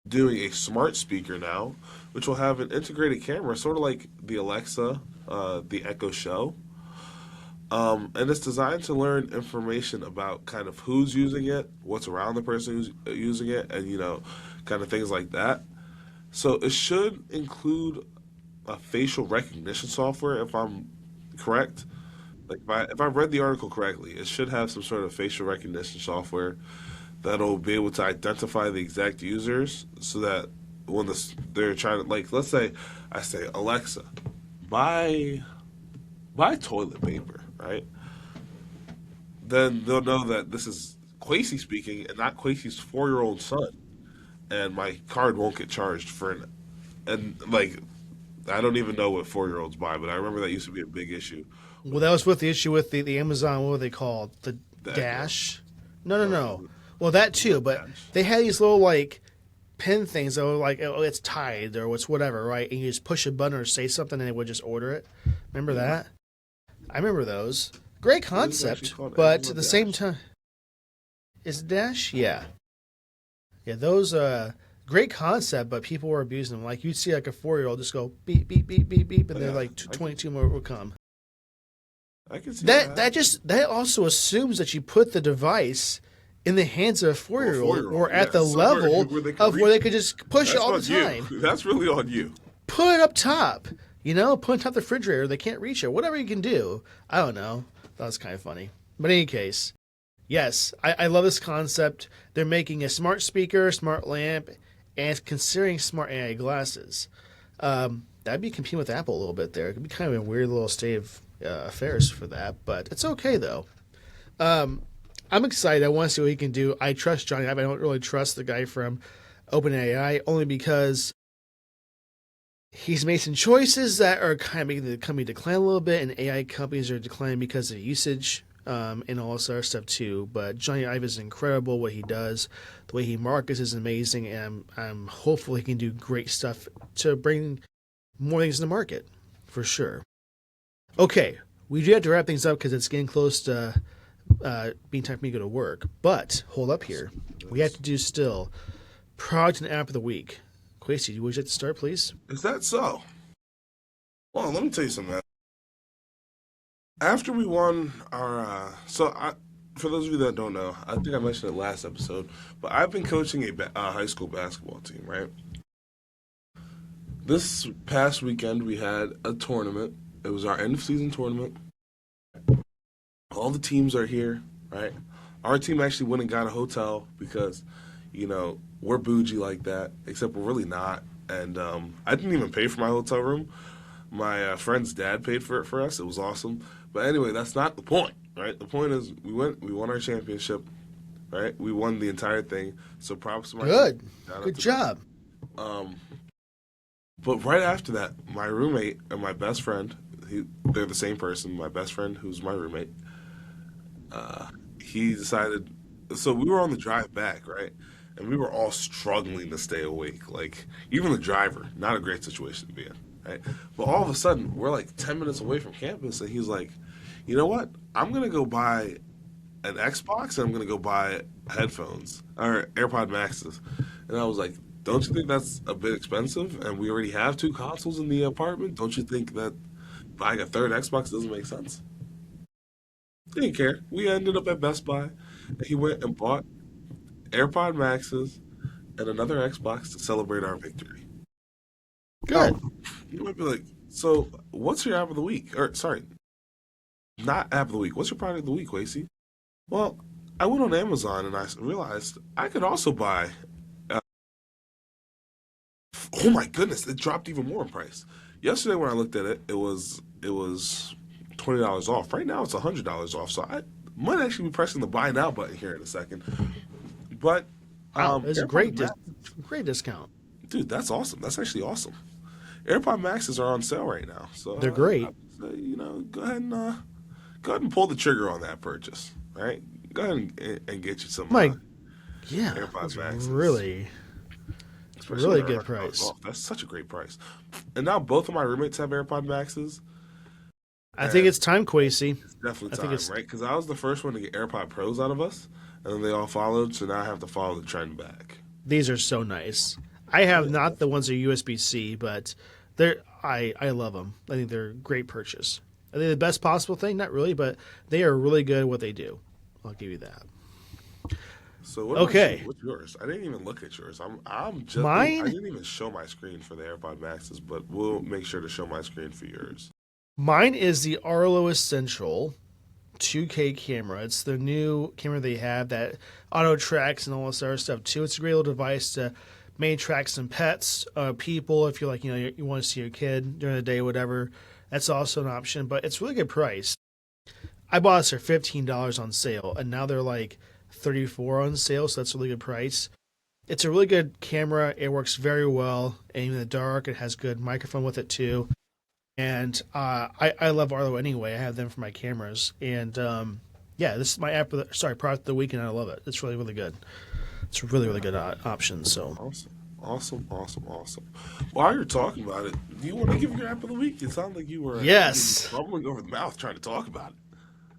doing a smart speaker now, which will have an integrated camera, sort of like the Alexa, the Echo Show. And it's designed to learn information about kind of who's using it, what's around the person who's using it, and kind of things like that. So it should include a facial recognition software, if I'm correct. Like if I read the article correctly, it should have some sort of facial recognition software that'll be able to identify the exact users so that when they're trying to, like, let's say I say, Alexa, buy toilet paper, right? Then they'll know that this is Quasi speaking and not Quasi's 4-year-old son, and my card won't get charged for and like I don't even know what 4-year-olds buy, but I remember that used to be a big issue. Well, that was with the issue with the Amazon. What were they called? The The Dash? No. Well, that too, but they had these little like pin things that were like, oh, it's tied or what's whatever, right? And you just push a button or say something, and it would just order it. Remember that? I remember those. Great concept, but at the same time, is it Dash? Yeah. Those great concept, but people were abusing them. Like you'd see like a 4-year-old just go beep beep beep beep beep, and then like 22 more would come. I can see That also assumes that you put the device in the hands of a 4-year-old or at the level where they could just push it all the time. That's really on you. Put it up top. Put it on top of the refrigerator. They can't reach it. Whatever you can do. I don't know. That was kind of funny. But in any case, yes, I love this concept. They're making a smart speaker, smart lamp, and considering smart AI glasses. That'd be competing with Apple a little bit there. It could be kind of a weird little state of affairs for that, but it's okay though. I'm excited. I want to see what he can do. I trust Johnny Ive. I don't really trust the guy from OpenAI only because he's made some choices that are kind of making the company decline a little bit, and AI companies are declining because of usage and all this other stuff too. But Johnny Ive is incredible what he does. The way he markets is amazing, and I'm hopeful he can do great stuff to bring more things to the market, for sure. Okay, we do have to wrap things up because it's getting close to being time for me to go to work. But hold up here. We have to do still product and app of the week. Quasi, would you like to start, please? Is that so? Well, let me tell you something. After we won our, for those of you that don't know, I think I mentioned it last episode, but I've been coaching a high school basketball team, right? This past weekend we had a tournament. It was our end of season tournament. All the teams are here, right? Our team actually went and got a hotel because, we're bougie like that, except we're really not. And I didn't even pay for my hotel room. My friend's dad paid for it for us. It was awesome. But anyway, that's not the point, right? The point is we won our championship, right? We won the entire thing. So props to my Good job. But right after that, my roommate and my best friend, they're the same person, my best friend who's my roommate, he decided, so we were on the drive back, right? And we were all struggling to stay awake. Like, even the driver, not a great situation to be in, right? But all of a sudden, we're like 10 minutes away from campus, and he's like, you know what? I'm going to go buy an Xbox, and I'm going to go buy headphones, or AirPod Maxes. And I was like, don't you think that's a bit expensive? And we already have 2 consoles in the apartment. Don't you think that buying a third Xbox doesn't make sense? He didn't care. We ended up at Best Buy, and he went and bought AirPod Maxes and another Xbox to celebrate our victory. Good. You might be like, so what's your app of the week? Or, sorry, not app of the week. What's your product of the week, Quasi? Well, I went on Amazon and I realized I could also buy. Oh my goodness! It dropped even more in price. Yesterday when I looked at it, it was $20 off. Right now it's $100 off. So I might actually be pressing the buy now button here in a second. But it's a great discount, dude. That's awesome. That's actually awesome. AirPod Maxes are on sale right now, so they're great. Go ahead and pull the trigger on that purchase. All right, go ahead and get you some. AirPod Maxes. Really good price. That's such a great price. And now both of my roommates have AirPod Maxes. I think it's time, Quasi. It's definitely time, right? Because I was the first one to get AirPod Pros out of us, and then they all followed, so now I have to follow the trend back. These are so nice. I have not the ones that are USB-C, but I love them. I think they're a great purchase. Are they the best possible thing? Not really, but they are really good at what they do. I'll give you that. So what's yours? I didn't even look at yours. Mine? I didn't even show my screen for the AirPod Maxes, but we'll make sure to show my screen for yours. Mine is the Arlo Essential 2K camera. It's the new camera they have that auto tracks and all this other stuff too. It's a great little device to maybe track some pets, people. If you're like, you want to see your kid during the day, whatever, that's also an option. But it's really good price. I bought this for $15 on sale, and now they're like $34 on sale, so that's a really good price. It's a really good camera. It works very well, and in the dark, it has good microphone with it too. And I love Arlo anyway. I have them for my cameras, and yeah, this is my product of the week, and I love it. It's really, really good. It's a really, really good option. So Awesome. While you're talking about it, do you want to give your app of the week? It sounded like you were bubbling over the mouth trying to talk about it.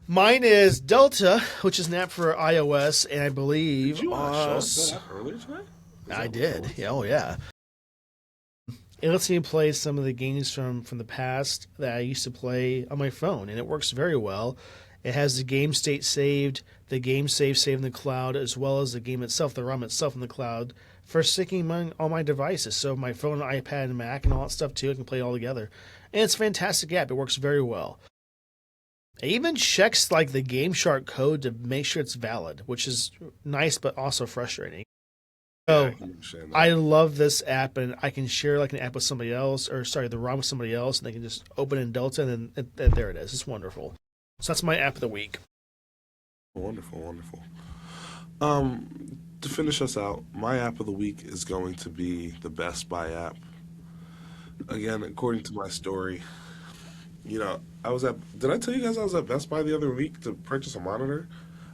Mine is Delta, which is an app for iOS, and I believe Did you show us that app earlier today? I did. Yeah, oh yeah. It lets me play some of the games from the past that I used to play on my phone, and it works very well. It has the game state saved, the game saved in the cloud, as well as the game itself, the ROM itself in the cloud, for syncing among all my devices. So my phone, iPad, and Mac, and all that stuff too, I can play it all together. And it's a fantastic app. It works very well. It even checks like the Game Shark code to make sure it's valid, which is nice but also frustrating. So I love this app, and I can share like an app with somebody else, the ROM with somebody else, and they can just open in Delta, and then there it is. It's wonderful. So that's my app of the week. Wonderful. To finish us out, my app of the week is going to be the Best Buy app. Again, according to my story, did I tell you guys I was at Best Buy the other week to purchase a monitor?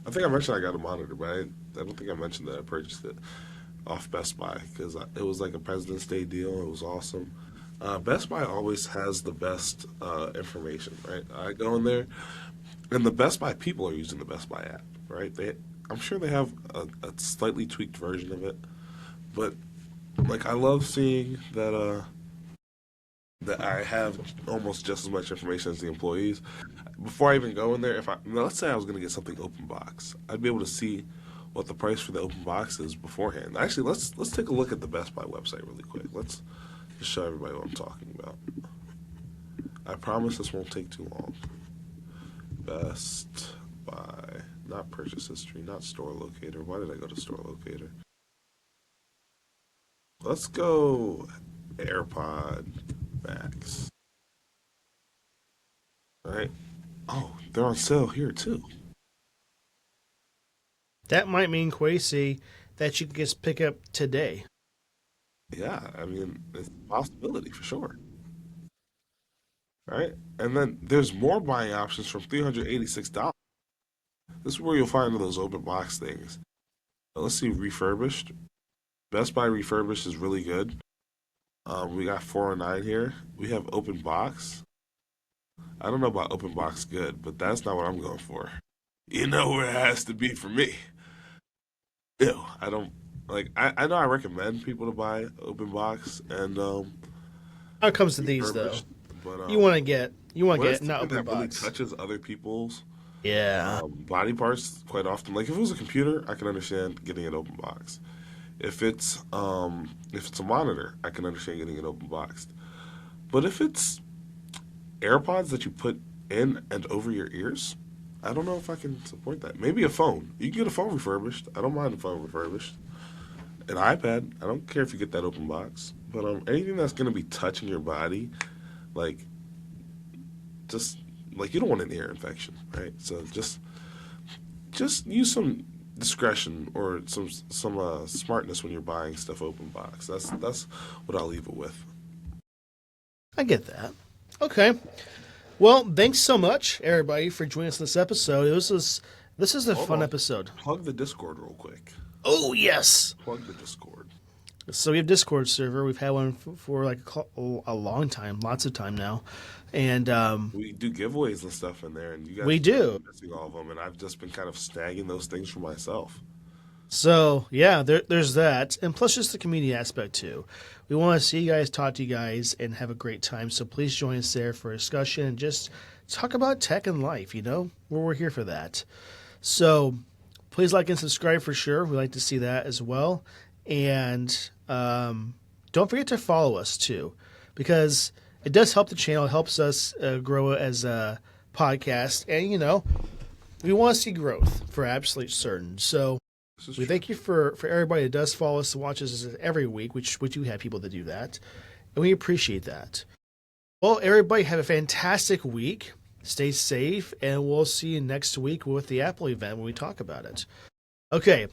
I think I mentioned I got a monitor, but I don't think I mentioned that I purchased it off Best Buy because it was like a President's Day deal. It was awesome. Best Buy always has the best information, right? I go in there, and the Best Buy people are using the Best Buy app, right? I'm sure they have a slightly tweaked version of it, but like I love seeing that I have almost just as much information as the employees. Before I even go in there, let's say I was going to get something open box, I'd be able to see what the price for the open box is beforehand. Actually, let's take a look at the Best Buy website really quick. Let's just show everybody what I'm talking about. I promise this won't take too long. Best Buy, not purchase history, not store locator. Why did I go to store locator? Let's go AirPod Max. All right. Oh, they're on sale here too. That might mean, Quasi, that you can just pick up today. Yeah, I mean, it's a possibility for sure. All right. And then there's more buying options from $386. This is where you'll find those open box things. Let's see, refurbished. Best Buy refurbished is really good. We got 409 here. We have open box. I don't know about open box good, but that's not what I'm going for. You know where it has to be for me. Ew, I don't like. I know I recommend people to buy open box and How it comes to these though, but you want to get not open that really box. touches other people's Yeah. body parts quite often. Like if it was a computer, I can understand getting an open box. If it's a monitor, I can understand getting it open boxed. But if it's AirPods that you put in and over your ears, I don't know if I can support that. Maybe a phone. You can get a phone refurbished. I don't mind a phone refurbished. An iPad. I don't care if you get that open box. But anything that's going to be touching your body, like, just like you don't want an ear infection, right? So just use some discretion or some smartness when you're buying stuff open box. That's what I'll leave it with. I get that. Okay. Well, thanks so much, everybody, for joining us in this episode. This is a fun episode. Plug the Discord real quick. Oh, yes. Plug the Discord. So we have Discord server. We've had one for like a long time, lots of time now. And we do giveaways and stuff in there, and you guys we do missing all of them, and I've just been kind of snagging those things for myself. So yeah, there's that, and plus just the community aspect too. We want to see you guys, talk to you guys, and have a great time. So please join us there for a discussion and just talk about tech and life. We're here for that. So please like and subscribe for sure. We like to see that as well, and don't forget to follow us too, because it does help the channel. It helps us grow as a podcast, and we want to see growth for absolute certain. So we thank you for everybody that does follow us and watches us every week, which we do have people that do that, and we appreciate that. Well, everybody have a fantastic week. Stay safe, and we'll see you next week with the Apple event when we talk about it. Okay,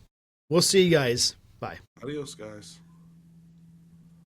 we'll see you guys. Bye. Adios, guys.